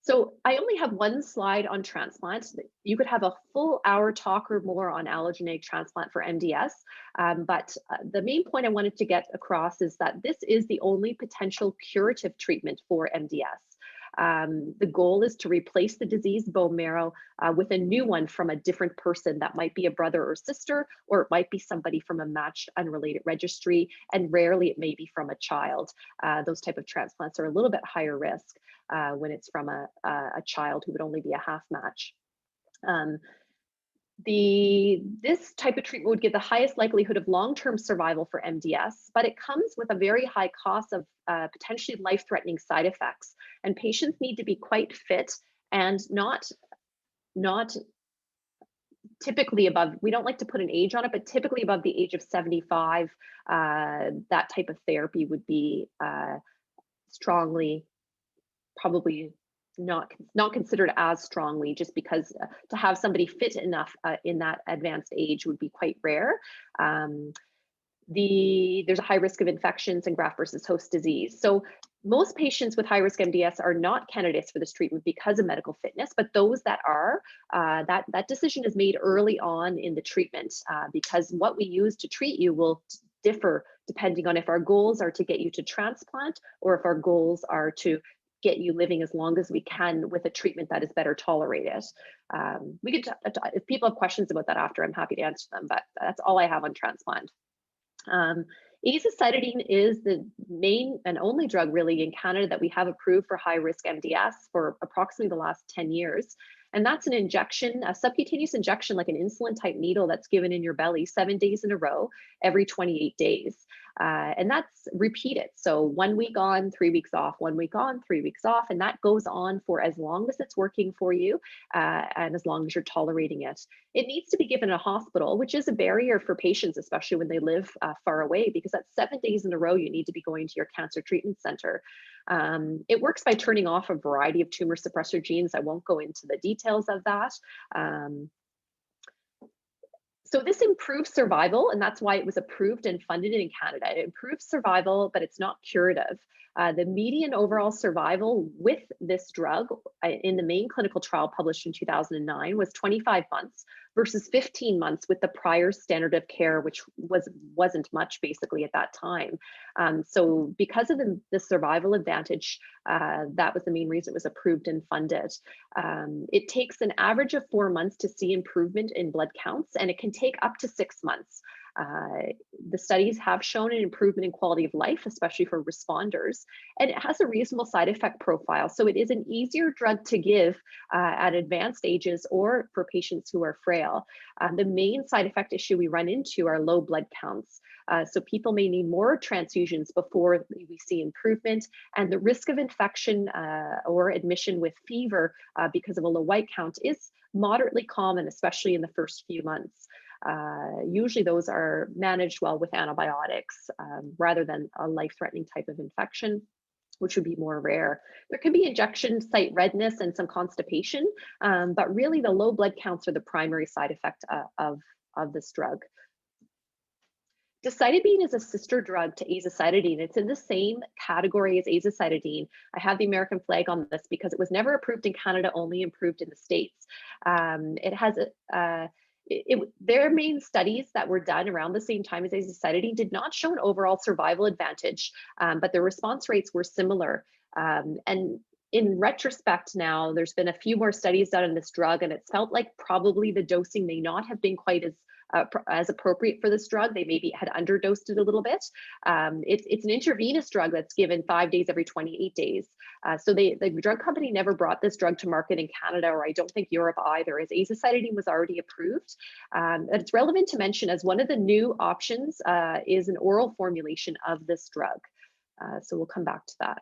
So I only have one slide on transplant. You could have a full hour talk or more on allogeneic transplant for MDS, but the main point I wanted to get across is that this is the only potential curative treatment for MDS. The goal is to replace the diseased bone marrow with a new one from a different person. That might be a brother or sister, or it might be somebody from a matched unrelated registry, and rarely it may be from a child. Those type of transplants are a little bit higher risk when it's from a child who would only be a half match. This type of treatment would give the highest likelihood of long-term survival for MDS, but it comes with a very high cost of potentially life-threatening side effects. And patients need to be quite fit and not typically above, we don't like to put an age on it, but typically above the age of 75, that type of therapy would be strongly probably not considered as strongly, just because to have somebody fit enough in that advanced age would be quite rare. There's a high risk of infections and graft versus host disease. So most patients with high risk MDS are not candidates for this treatment because of medical fitness, but those that are, that decision is made early on in the treatment, because what we use to treat you will differ depending on if our goals are to get you to transplant or if our goals are to get you living as long as we can with a treatment that is better tolerated. We could, if people have questions about that after, I'm happy to answer them, but that's all I have on transplant. Azacitidine is the main and only drug really in Canada that we have approved for high risk MDS for approximately the last 10 years. And that's an injection, a subcutaneous injection, like an insulin type needle that's given in your belly 7 days in a row, every 28 days. And that's repeated. So 1 week on, 3 weeks off, 1 week on, 3 weeks off. And that goes on for as long as it's working for you and as long as you're tolerating it. It needs to be given in a hospital, which is a barrier for patients, especially when they live far away, because that's 7 days in a row you need to be going to your cancer treatment center. It works by turning off a variety of tumor suppressor genes. I won't go into the details of that. So this improves survival, and that's why it was approved and funded in Canada. It improves survival, but it's not curative. The median overall survival with this drug in the main clinical trial published in 2009 was 25 months versus 15 months with the prior standard of care, which wasn't much basically at that time. So because of the survival advantage, that was the main reason it was approved and funded. It takes an average of 4 months to see improvement in blood counts, and it can take up to 6 months. The studies have shown an improvement in quality of life, especially for responders, and it has a reasonable side effect profile. So it is an easier drug to give at advanced ages or for patients who are frail. The main side effect issue we run into are low blood counts. So people may need more transfusions before we see improvement, and the risk of infection or admission with fever because of a low white count is moderately common, especially in the first few months. Usually those are managed well with antibiotics rather than a life-threatening type of infection, which would be more rare. There can be injection site redness and some constipation, but really the low blood counts are the primary side effect of this drug. Decitabine is a sister drug to azacitidine. It's in the same category as azacitidine. I have the American flag on this because it was never approved in Canada, only approved in the States. It has their main studies that were done around the same time as azacitidine did not show an overall survival advantage, but the response rates were similar. And in retrospect now, there's been a few more studies done on this drug, and it's felt like probably the dosing may not have been quite as appropriate for this drug. They maybe had underdosed it a little bit. It's an intravenous drug that's given 5 days every 28 days. So the drug company never brought this drug to market in Canada, or I don't think Europe either, as azacitidine was already approved. And it's relevant to mention as one of the new options is an oral formulation of this drug. So we'll come back to that.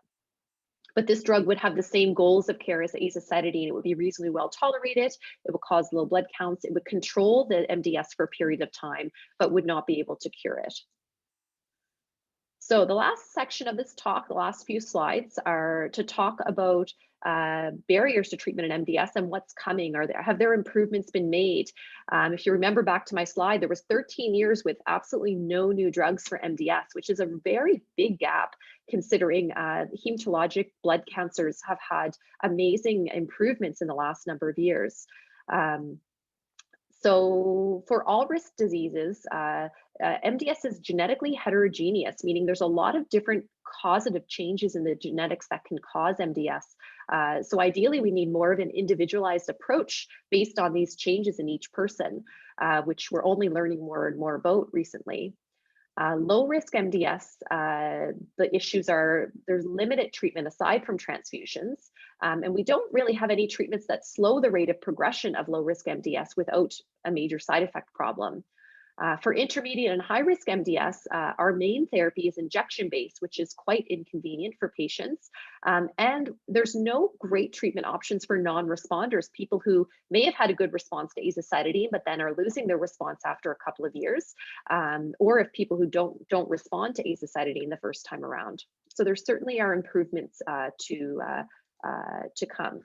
But this drug would have the same goals of care as azacitidine. It would be reasonably well tolerated. It would cause low blood counts. It would control the MDS for a period of time, but would not be able to cure it. So the last section of this talk, the last few slides, are to talk about barriers to treatment in MDS and what's coming. Have there improvements been made? If you remember back to my slide, there was 13 years with absolutely no new drugs for MDS, which is a very big gap considering hematologic blood cancers have had amazing improvements in the last number of years. So for all risk diseases, MDS is genetically heterogeneous, meaning there's a lot of different causative changes in the genetics that can cause MDS. So ideally, we need more of an individualized approach based on these changes in each person, which we're only learning more and more about recently. Low risk MDS, the issues are there's limited treatment aside from transfusions, and we don't really have any treatments that slow the rate of progression of low risk MDS without a major side effect problem. For intermediate and high risk MDS, our main therapy is injection based, which is quite inconvenient for patients. And there's no great treatment options for non-responders, people who may have had a good response to azacitidine, but then are losing their response after a couple of years, or if people who don't respond to azacitidine the first time around. So there certainly are improvements to to come.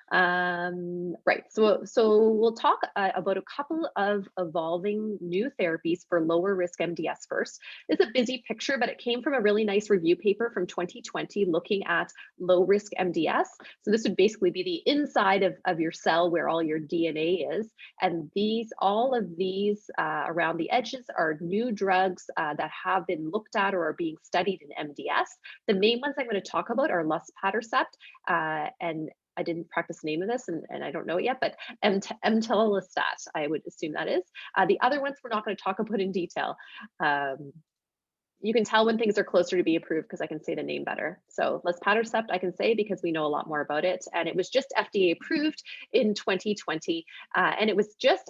Right, so we'll talk about a couple of evolving new therapies for lower risk MDS first. It's a busy picture, but it came from a really nice review paper from 2020 looking at low risk MDS. So this would basically be the inside of your cell where all your DNA is. And all of these around the edges are new drugs that have been looked at or are being studied in MDS. The main ones I'm going to talk about are luspatercept and I didn't practice the name of this and I don't know it yet, but emtelostat, I would assume that is. The other ones we're not going to talk about in detail. You can tell when things are closer to be approved because I can say the name better. So luspatercept I can say because we know a lot more about it. And it was just FDA approved in 2020. And it was just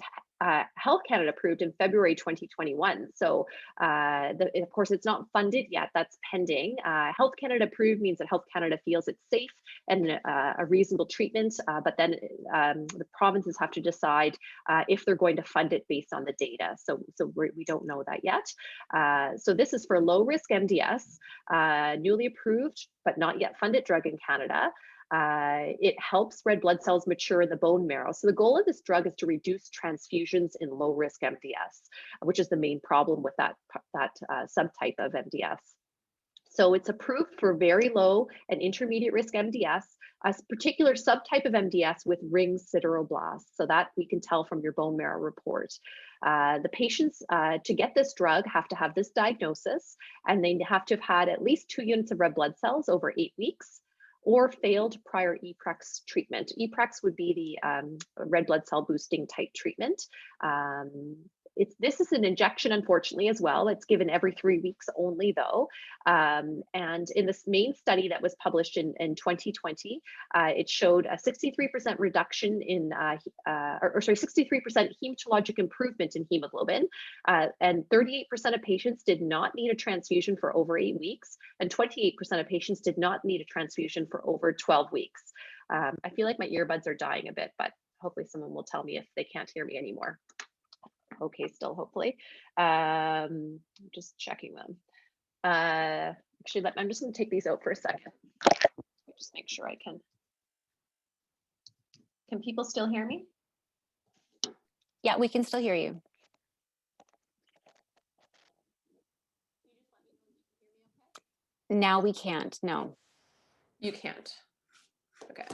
Health Canada approved in February 2021. So of course, it's not funded yet. That's pending. Health Canada approved means that Health Canada feels it's safe and a reasonable treatment. But then the provinces have to decide if they're going to fund it based on the data. So we don't know that yet. So this is for low risk MDS, newly approved but not yet funded drug in Canada. It helps red blood cells mature in the bone marrow. So the goal of this drug is to reduce transfusions in low risk MDS, which is the main problem with that subtype of MDS. So it's approved for very low and intermediate risk MDS, a particular subtype of MDS with ring sideroblasts. So that we can tell from your bone marrow report. The patients to get this drug have to have this diagnosis, and they have to have had at least 2 units of red blood cells over 8 weeks, or failed prior EPREX treatment. EPREX would be the red blood cell boosting type treatment. This is an injection, unfortunately, as well. It's given every 3 weeks only, though. And in this main study that was published in 2020, it showed a 63% reduction in, 63% hematologic improvement in hemoglobin. And 38% of patients did not need a transfusion for over 8 weeks, and 28% of patients did not need a transfusion for over 12 weeks. I feel like my earbuds are dying a bit, but hopefully someone will tell me if they can't hear me anymore. Okay, still hopefully. Just checking them. Actually, I'm just going to take these out for a second. Just make sure I can. Can people still hear me? Yeah, we can still hear you. Now we can't, no. You can't. Okay.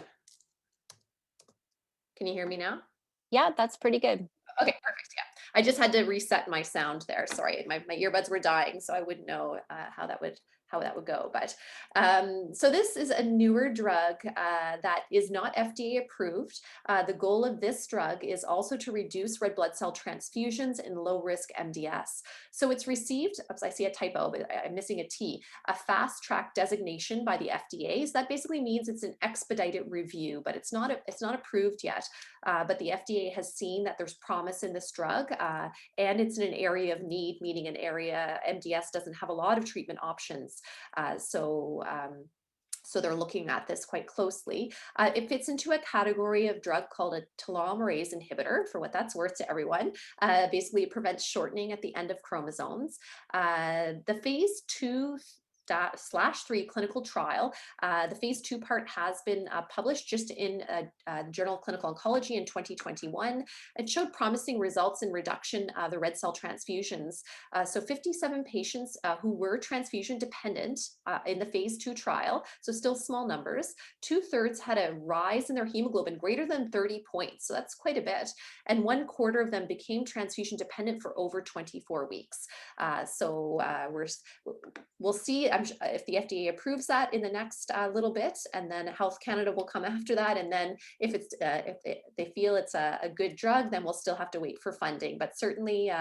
Can you hear me now? Yeah, that's pretty good. Okay, perfect. Yeah. I just had to reset my sound there. Sorry, my earbuds were dying, so I wouldn't know how that would go. But so this is a newer drug that is not FDA approved. The goal of this drug is also to reduce red blood cell transfusions in low risk MDS. So it's received, oops, I see a typo, but I'm missing a T, a fast track designation by the FDA. So that basically means it's an expedited review, but it's not approved yet. But the FDA has seen that there's promise in this drug, and it's in an area of need, meaning an area MDS doesn't have a lot of treatment options. So they're looking at this quite closely. It fits into a category of drug called a telomerase inhibitor, for what that's worth to everyone. Basically, it prevents shortening at the end of chromosomes. The phase 2/3 clinical trial. The phase 2 part has been published just in Journal of Clinical Oncology in 2021. It showed promising results in reduction of the red cell transfusions. So 57 patients who were transfusion dependent in the phase 2 trial, so still small numbers, 2/3 had a rise in their hemoglobin greater than 30 points. So that's quite a bit. And 1/4 of them became transfusion dependent for over 24 weeks. We'll see if the FDA approves that in the next little bit, and then Health Canada will come after that. And then if they feel it's a good drug, then we'll still have to wait for funding. But certainly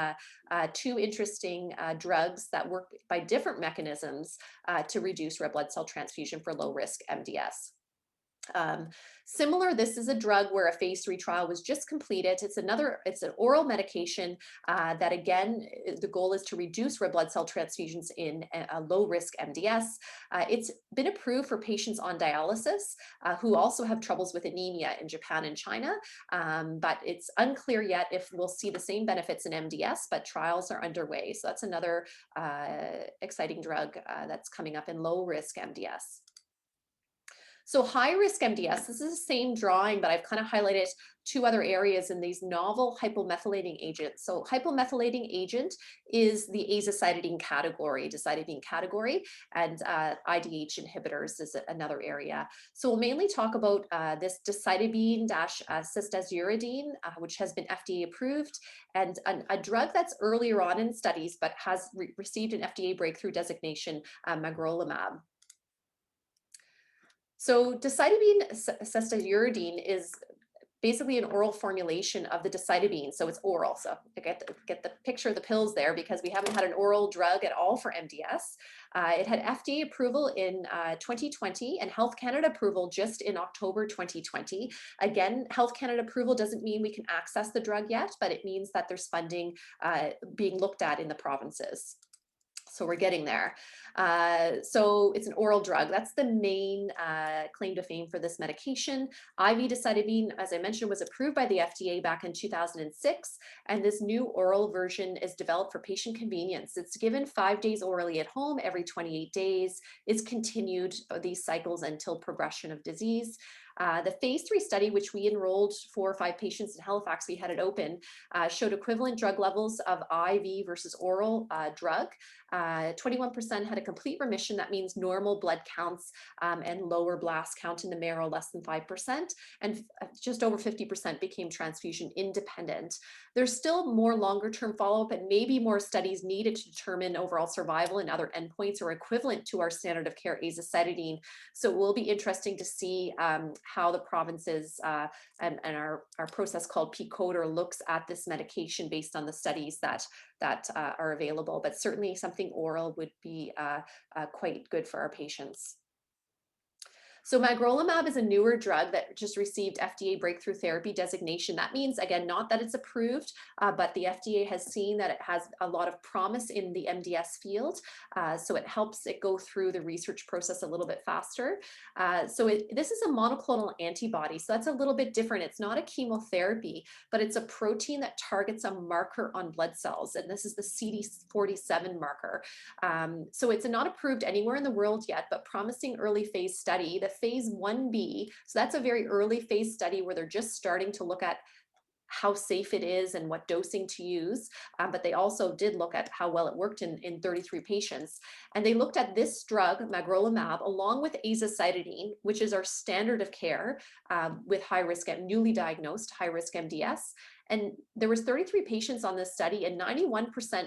2 interesting drugs that work by different mechanisms to reduce red blood cell transfusion for low risk MDS. Similar, this is a drug where a phase 3 trial was just completed. It's an oral medication that, again, the goal is to reduce red blood cell transfusions in a low risk MDS. It's been approved for patients on dialysis who also have troubles with anemia in Japan and China, but it's unclear yet if we'll see the same benefits in MDS, but trials are underway. So that's another exciting drug that's coming up in low risk MDS. So high-risk MDS, this is the same drawing, but I've kind of highlighted two other areas in these novel hypomethylating agents. So hypomethylating agent is the azacitidine category, and IDH inhibitors is another area. So we'll mainly talk about this decitabine-cystazuridine, which has been FDA approved, and a drug that's earlier on in studies, but has received an FDA breakthrough designation, Megrolomab. So decitabine-cystazuridine is basically an oral formulation of the decitabine, so it's oral. So I get the picture of the pills there because we haven't had an oral drug at all for MDS. It had FDA approval in 2020 and Health Canada approval just in October 2020. Again, Health Canada approval doesn't mean we can access the drug yet, but it means that there's funding being looked at in the provinces. So we're getting there. So it's an oral drug. That's the main claim to fame for this medication. IV decitabine, as I mentioned, was approved by the FDA back in 2006. And this new oral version is developed for patient convenience. It's given 5 days orally at home every 28 days. It's continued these cycles until progression of disease. The phase 3 study, which we enrolled 4 or 5 patients in Halifax, we had it open, showed equivalent drug levels of IV versus oral drug. 21% had a complete remission. That means normal blood counts and lower blast count in the marrow, less than 5%. And just over 50% became transfusion independent. There's still more longer term follow-up and maybe more studies needed to determine overall survival and other endpoints or equivalent to our standard of care azacitidine. So it will be interesting to see how the provinces and our process called PCODER looks at this medication based on the studies that are available, but certainly something oral would be quite good for our patients. So Megrolomab is a newer drug that just received FDA breakthrough therapy designation. That means, again, not that it's approved, but the FDA has seen that it has a lot of promise in the MDS field. So it helps it go through the research process a little bit faster. This is a monoclonal antibody. So that's a little bit different. It's not a chemotherapy, but it's a protein that targets a marker on blood cells. And this is the CD47 marker. So it's not approved anywhere in the world yet, but promising early phase study. The phase 1b, so that's a very early phase study where they're just starting to look at how safe it is and what dosing to use, but they also did look at how well it worked in 33 patients. And they looked at this drug, Megrolomab, along with azacitidine, which is our standard of care with high-risk, newly diagnosed high-risk MDS. And there was 33 patients on this study and 91%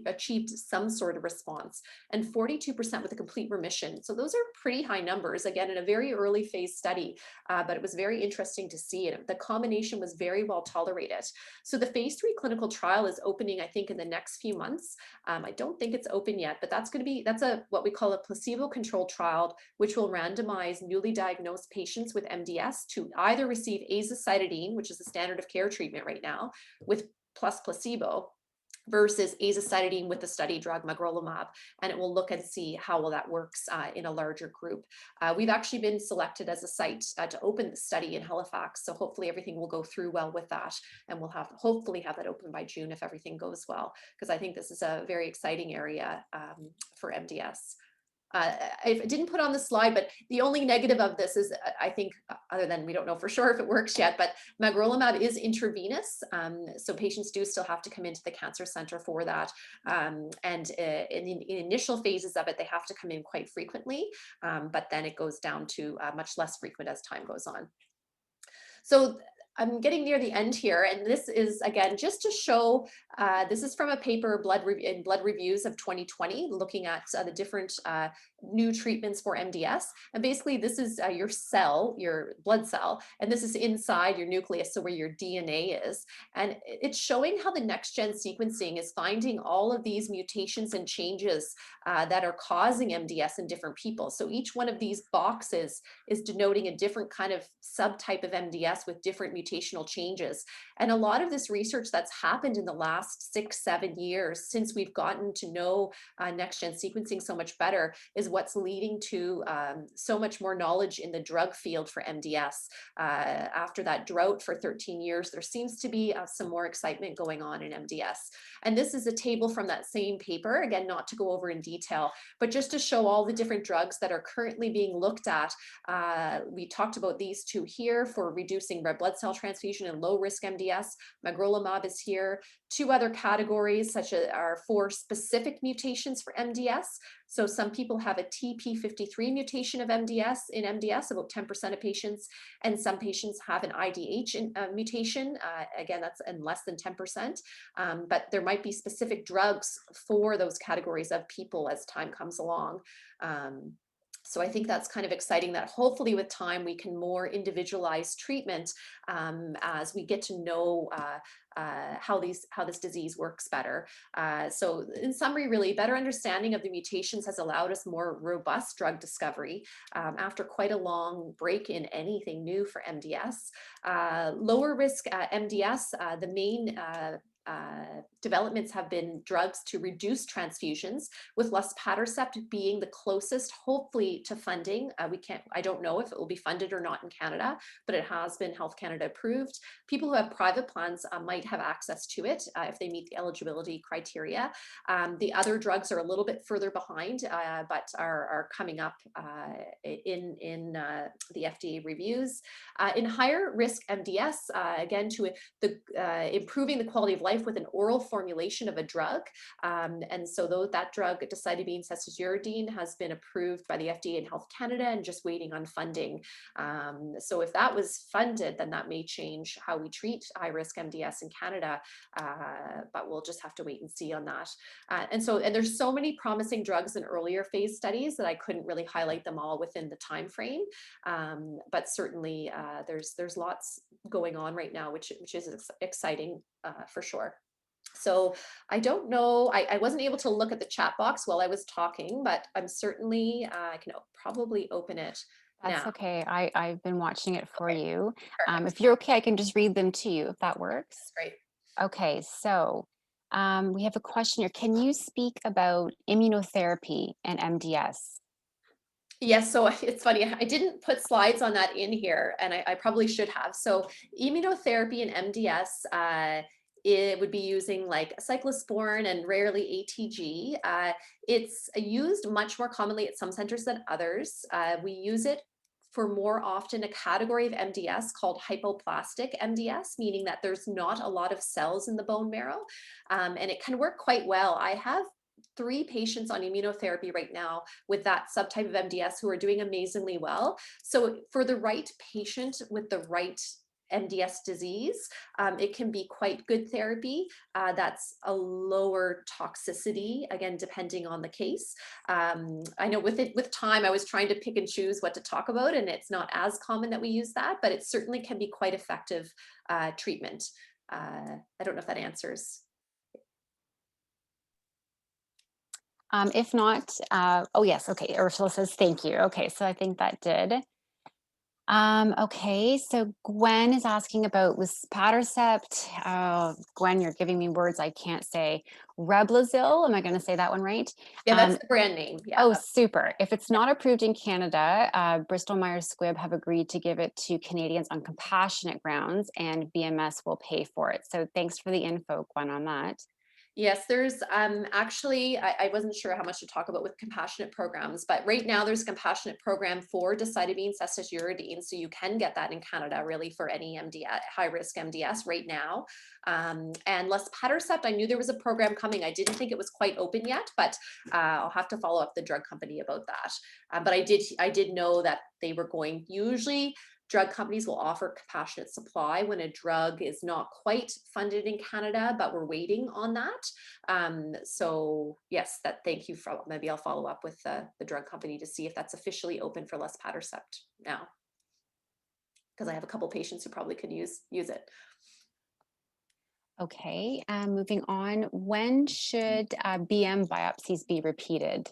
achieved some sort of response and 42% with a complete remission. So those are pretty high numbers, again, in a very early phase study, but it was very interesting to see it. The combination was very well tolerated. So the phase 3 clinical trial is opening, I think, in the next few months. I don't think it's open yet, but that's what we call a placebo-controlled trial, which will randomize newly diagnosed patients with MDS to either receive azacitidine, which is the standard of care treatment right now, with plus placebo, versus azacitidine with the study drug Megrolomab, and it will look and see how well that works in a larger group. We've actually been selected as a site to open the study in Halifax, so hopefully everything will go through well with that, and we'll hopefully have that open by June if everything goes well, because I think this is a very exciting area for MDS. I didn't put on the slide, but the only negative of this is, I think, other than we don't know for sure if it works yet, but Megrolomab is intravenous. So patients do still have to come into the cancer center for that. And in the initial phases of it, they have to come in quite frequently, but then it goes down to much less frequent as time goes on. So I'm getting near the end here, and this is, again, just to show, this is from a paper in Blood Reviews of 2020, looking at the different new treatments for MDS. And basically, this is your cell, your blood cell, and this is inside your nucleus, so where your DNA is. And it's showing how the next-gen sequencing is finding all of these mutations and changes that are causing MDS in different people. So each one of these boxes is denoting a different kind of subtype of MDS with different mutations mutational changes. And a lot of this research that's happened in the last 6-7 years since we've gotten to know next-gen sequencing so much better is what's leading to so much more knowledge in the drug field for MDS. After that drought for 13 years, there seems to be some more excitement going on in MDS. And this is a table from that same paper, again, not to go over in detail, but just to show all the different drugs that are currently being looked at. We talked about these two here for reducing red blood cell transfusion and low risk MDS. Megrolomab is here. Two other categories, such as are for specific mutations for MDS. So some people have a TP53 mutation of MDS in MDS, about 10% of patients, and some patients have an IDH mutation. Again, that's in less than 10%, but there might be specific drugs for those categories of people as time comes along. So I think that's kind of exciting that hopefully with time we can more individualize treatment as we get to know how this disease works better. So in summary, really better understanding of the mutations has allowed us more robust drug discovery after quite a long break in anything new for MDS. Lower risk MDS, the main developments have been drugs to reduce transfusions, with luspatercept being the closest, hopefully, to funding. I don't know if it will be funded or not in Canada, but it has been Health Canada approved. People who have private plans might have access to it if they meet the eligibility criteria. The other drugs are a little bit further behind, but are coming up in the FDA reviews. In higher risk MDS, again, to improving the quality of life with an oral formulation of a drug. And so that drug, decitabine cesaduridine, has been approved by the FDA and Health Canada and just waiting on funding. So if that was funded, then that may change how we treat high-risk MDS in Canada, but we'll just have to wait and see on that. And there's so many promising drugs in earlier phase studies that I couldn't really highlight them all within the time frame. But certainly there's lots going on right now, which is exciting for sure. So I don't know, I wasn't able to look at the chat box while I was talking, but I'm certainly, I can probably open it now. That's okay. I've been watching it for you. Perfect. If you're okay, I can just read them to you if that works. That's great. Okay, so we have a question here. Can you speak about immunotherapy and MDS? Yes, so it's funny, I didn't put slides on that in here, and I probably should have. So immunotherapy and MDS, it would be using like cyclosporin and rarely ATG. It's used much more commonly at some centers than others. We use it for more often a category of MDS called hypoplastic MDS, meaning that there's not a lot of cells in the bone marrow, and it can work quite well. I have 3 patients on immunotherapy right now with that subtype of MDS who are doing amazingly well. So for the right patient with the right MDS disease, it can be quite good therapy. That's a lower toxicity, again, depending on the case. I know with time, I was trying to pick and choose what to talk about, and it's not as common that we use that, but it certainly can be quite effective treatment. I don't know if that answers. If not, oh yes, okay, Ursula says thank you. Okay, so I think that did. Okay, so Gwen is asking about luspatercept. Gwen, you're giving me words I can't say. Reblozyl, am I going to say that one right? Yeah, that's the brand name. Yeah. Oh, super. If it's not approved in Canada, Bristol Myers Squibb have agreed to give it to Canadians on compassionate grounds, and BMS will pay for it. So thanks for the info, Gwen, on that. Yes, there's actually, I wasn't sure how much to talk about with compassionate programs, but right now there's a compassionate program for decitabine cesaduridine. So you can get that in Canada really for any MDS, high risk MDS right now. And luspatercept, I knew there was a program coming. I didn't think it was quite open yet, but I'll have to follow up the drug company about that. But I did know that they were going, usually drug companies will offer compassionate supply when a drug is not quite funded in Canada, but we're waiting on that. So yes, thank you for, maybe I'll follow up with the drug company to see if that's officially open for luspatercept now, because I have a couple patients who probably could use it. Okay, moving on. When should BM biopsies be repeated?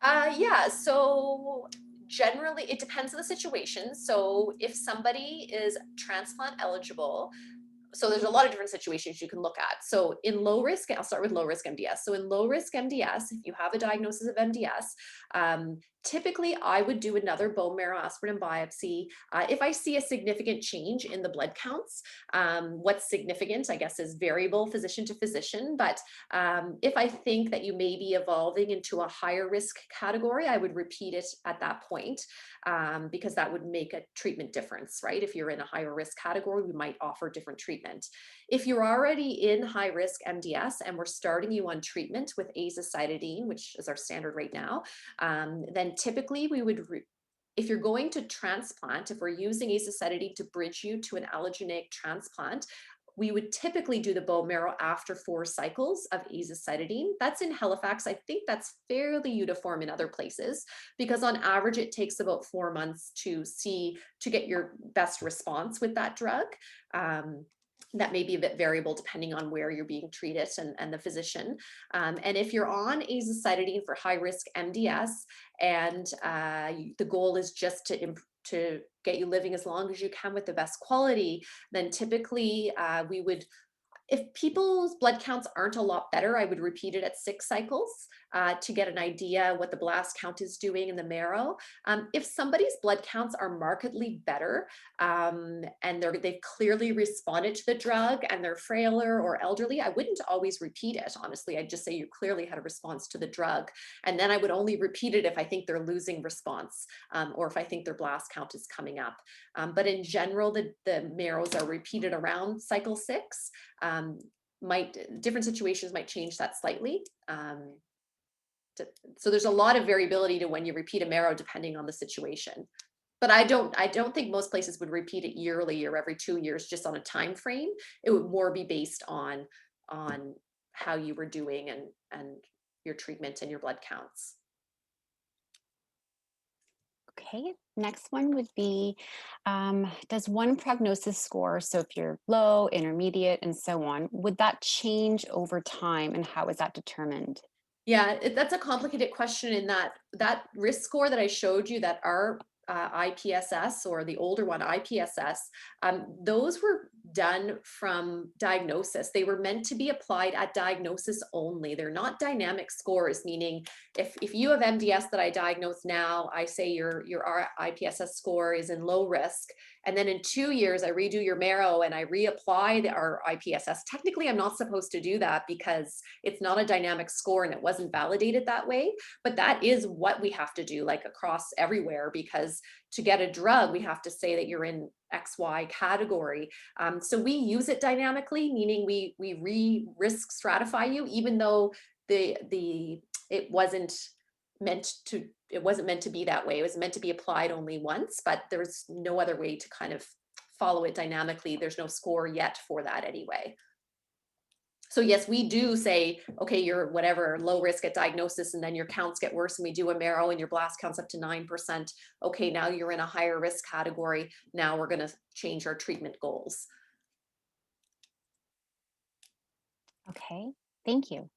Yeah, so Generally, it depends on the situation. So if somebody is transplant eligible, so there's a lot of different situations you can look at. So in low risk, I'll start with low risk MDS. So in low risk MDS, if you have a diagnosis of MDS, typically I would do another bone marrow aspirin and biopsy. If I see a significant change in the blood counts, what's significant, I guess, is variable physician to physician. But if I think that you may be evolving into a higher risk category, I would repeat it at that point, because that would make a treatment difference, right? If you're in a higher risk category, we might offer different treatment. If you're already in high risk MDS and we're starting you on treatment with azacitidine, which is our standard right now, then typically we would, if you're going to transplant, if we're using azacitidine to bridge you to an allogeneic transplant, we would typically do the bone marrow after 4 cycles of azacitidine. That's in Halifax. I think that's fairly uniform in other places, because on average, it takes about 4 months to get your best response with that drug. That may be a bit variable depending on where you're being treated and the physician. And if you're on azacitidine for high risk MDS and the goal is just to get you living as long as you can with the best quality, then typically we would, if people's blood counts aren't a lot better, I would repeat it at 6 cycles to get an idea what the blast count is doing in the marrow. If somebody's blood counts are markedly better and they've clearly responded to the drug and they're frailer or elderly, I wouldn't always repeat it. Honestly, I'd just say you clearly had a response to the drug. And then I would only repeat it if I think they're losing response or if I think their blast count is coming up. But in general, the marrows are repeated around cycle 6. Different situations might change that slightly. So there's a lot of variability to when you repeat a marrow depending on the situation. But I don't think most places would repeat it yearly or every 2 years just on a time frame. It would more be based on how you were doing and your treatment and your blood counts. Okay, next one would be, does one prognosis score, so if you're low, intermediate, and so on, would that change over time, and how is that determined? Yeah, that's a complicated question in that risk score that I showed you, that our IPSS, or the older one, IPSS, those were done from diagnosis. They were meant to be applied at diagnosis only. They're not dynamic scores, meaning if you have MDS that I diagnose now, I say your IPSS score is in low risk, and then in 2 years I redo your marrow and I reapply our IPSS. Technically, I'm not supposed to do that because it's not a dynamic score and it wasn't validated that way. But that is what we have to do, like across everywhere, because to get a drug, we have to say that you're in XY category. So we use it dynamically, meaning we re-risk stratify you, even though it wasn't meant to be that way. It was meant to be applied only once, but there's no other way to kind of follow it dynamically. There's no score yet for that anyway. So yes, we do say, okay, you're whatever, low risk at diagnosis, and then your counts get worse and we do a marrow and your blast counts up to 9%. Okay, now you're in a higher risk category. Now we're going to change our treatment goals. Okay, thank you.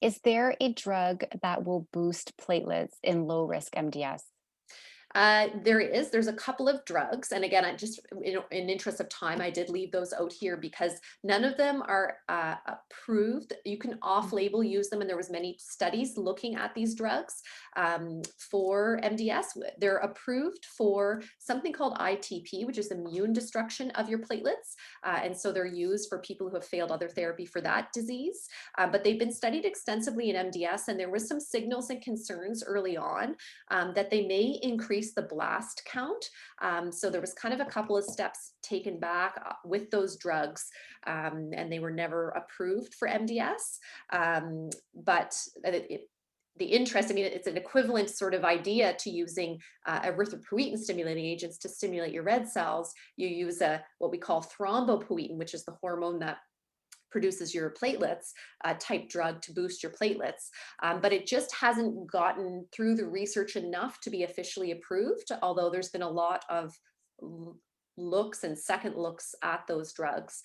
Is there a drug that will boost platelets in low risk MDS? There's a couple of drugs. And again, I just, in interest of time, I did leave those out here because none of them are approved. You can off-label use them. And there was many studies looking at these drugs for MDS. They're approved for something called ITP, which is immune destruction of your platelets. And so they're used for people who have failed other therapy for that disease. But they've been studied extensively in MDS. And there was some signals and concerns early on that they may increase the blast count. So there was kind of a couple of steps taken back with those drugs, and they were never approved for MDS. But the interest, I mean, it's an equivalent sort of idea to using erythropoietin stimulating agents to stimulate your red cells. You use what we call thrombopoietin, which is the hormone that produces your platelets, type drug to boost your platelets. But it just hasn't gotten through the research enough to be officially approved, although there's been a lot of looks and second looks at those drugs.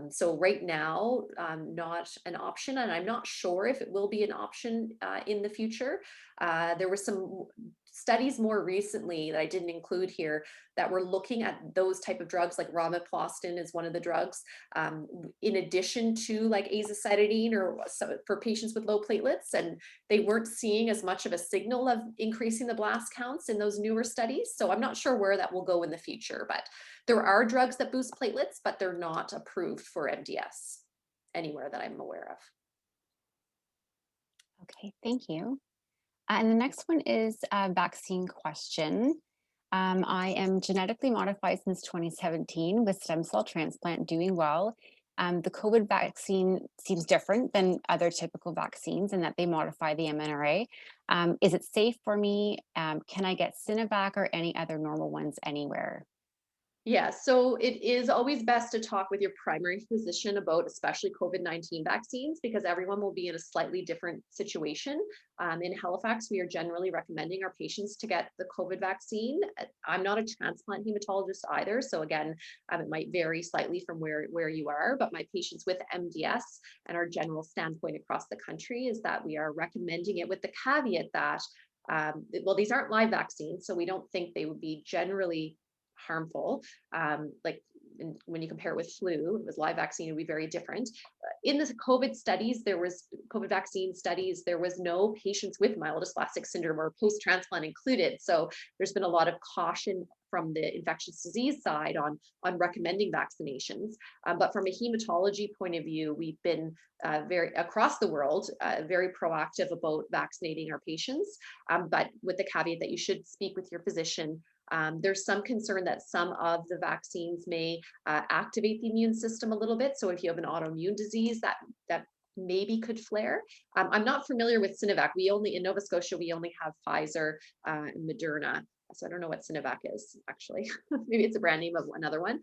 So right now, not an option, and I'm not sure if it will be an option in the future. There were some studies more recently that I didn't include here that were looking at those type of drugs, like romiplastin is one of the drugs, in addition to like azacitidine or for patients with low platelets, and they weren't seeing as much of a signal of increasing the blast counts in those newer studies. So I'm not sure where that will go in the future, but there are drugs that boost platelets, but they're not approved for MDS anywhere that I'm aware of. Okay, thank you. And the next one is a vaccine question. I am genetically modified since 2017 with stem cell transplant, doing well. The COVID vaccine seems different than other typical vaccines in that they modify the mRNA. Is it safe for me? Can I get Sinovac or any other normal ones anywhere? Yeah, so it is always best to talk with your primary physician about especially COVID-19 vaccines, because everyone will be in a slightly different situation. In Halifax, we are generally recommending our patients to get the COVID vaccine. I'm not a transplant hematologist either, so again, it might vary slightly from where you are, but my patients with MDS and our general standpoint across the country is that we are recommending it with the caveat that, well, these aren't live vaccines, so we don't think they would be generally harmful. When you compare it with flu, it was live vaccine, it would be very different. In the COVID vaccine studies, there was no patients with myelodysplastic syndrome or post-transplant included. So there's been a lot of caution from the infectious disease side on recommending vaccinations. But from a hematology point of view, we've been across the world, very proactive about vaccinating our patients, but with the caveat that you should speak with your physician. There's some concern that some of the vaccines may activate the immune system a little bit. So if you have an autoimmune disease, that maybe could flare. I'm not familiar with Sinovac. In Nova Scotia, we only have Pfizer and Moderna. So I don't know what Sinovac is, actually. Maybe it's a brand name of another one.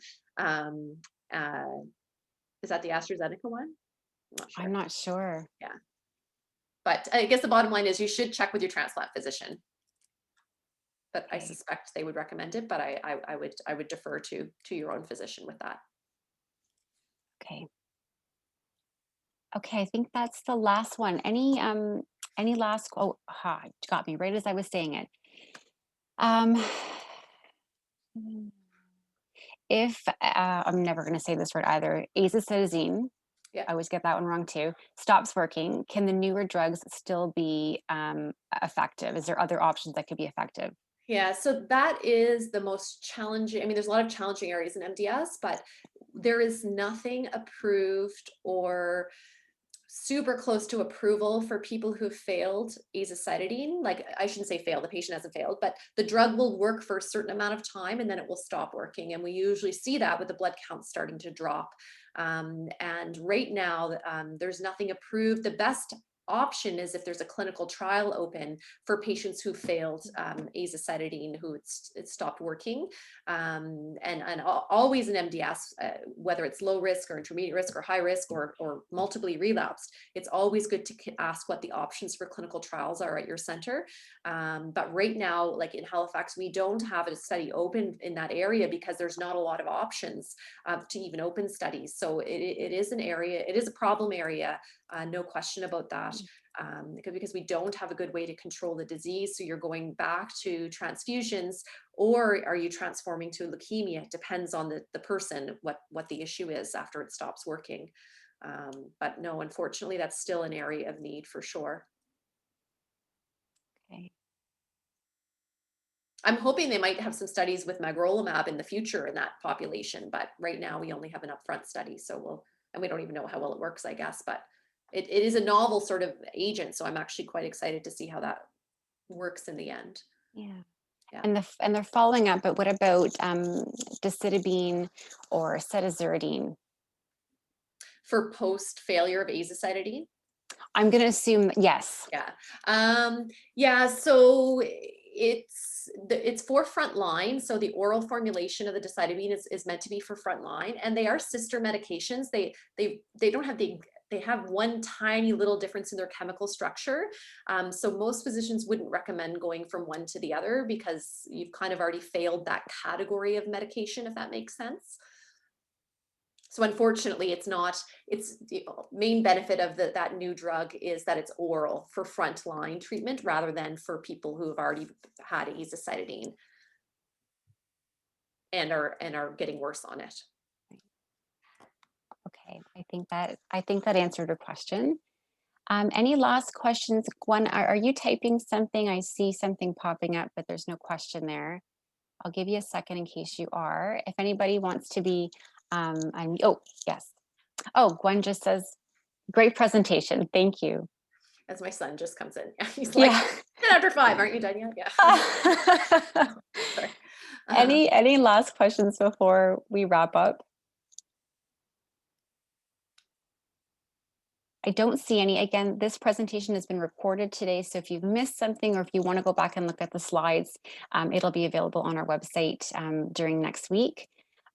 Is that the AstraZeneca one? I'm not sure. Yeah. But I guess the bottom line is you should check with your transplant physician. But I suspect they would recommend it, but I would defer to your own physician with that. Okay. Okay, I think that's the last one. Any last, got me right as I was saying it. If I'm never going to say this word either, azacitidine, Yeah. I always get that one wrong too, stops working, can the newer drugs still be effective? Is there other options that could be effective? Yeah, so that is the most challenging. I mean, there's a lot of challenging areas in MDS, but there is nothing approved or super close to approval for people who failed azacitidine. Like, I shouldn't say failed, the patient hasn't failed, but the drug will work for a certain amount of time and then it will stop working. And we usually see that with the blood count starting to drop. And right now, there's nothing approved. The best option is if there's a clinical trial open for patients who failed azacitidine, who it stopped working. And always in MDS, whether it's low risk or intermediate risk or high risk or multiply relapsed, it's always good to ask what the options for clinical trials are at your center. But right now, like in Halifax, we don't have a study open in that area because there's not a lot of options to even open studies. So it is an area, it is a problem area, no question about that. Because we don't have a good way to control the disease. So you're going back to transfusions, or are you transforming to leukemia? It depends on the person, what the issue is after it stops working. But no, unfortunately, that's still an area of need for sure. Okay. I'm hoping they might have some studies with Megrolomab in the future in that population, but right now we only have an upfront study. So and we don't even know how well it works, I guess, but it is a novel sort of agent. So I'm actually quite excited to see how that works in the end. Yeah. Yeah. And they're following up, but what about decitabine or cedazuridine? For post failure of azacitidine? I'm going to assume yes. Yeah. Yeah, so it's for frontline. So the oral formulation of the decitabine is meant to be for frontline, and they are sister medications. They don't have they have one tiny little difference in their chemical structure. So most physicians wouldn't recommend going from one to the other because you've kind of already failed that category of medication, if that makes sense. So unfortunately, it's not, it's the main benefit of that new drug is that it's oral for frontline treatment rather than for people who have already had azacitidine and are getting worse on it. Okay, I think that answered your question. Any last questions? Gwen, are you typing something? I see something popping up, but there's no question there. I'll give you a second in case you are. If anybody wants to be, oh, yes. Oh, Gwen just says, great presentation. Thank you. As my son just comes in. He's like, Yeah. 10 after 5, aren't you done yet? Yeah. Sorry. Any last questions before we wrap up? I don't see any. Again, this presentation has been recorded today, so if you've missed something or if you want to go back and look at the slides, it'll be available on our website during next week.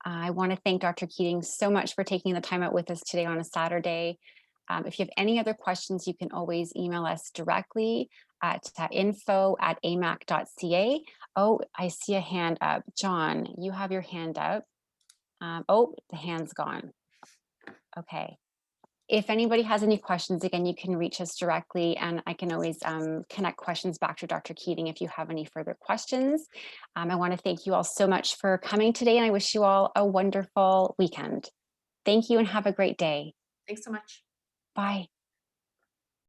I want to thank Dr. Keating so much for taking the time out with us today on a Saturday. If you have any other questions, you can always email us directly at info@amac.ca. Oh, I see a hand up. John, you have your hand up. Oh, the hand's gone. Okay. If anybody has any questions, again, you can reach us directly, and I can always connect questions back to Dr. Keating if you have any further questions. I want to thank you all so much for coming today, and I wish you all a wonderful weekend. Thank you and have a great day. Thanks so much. Bye.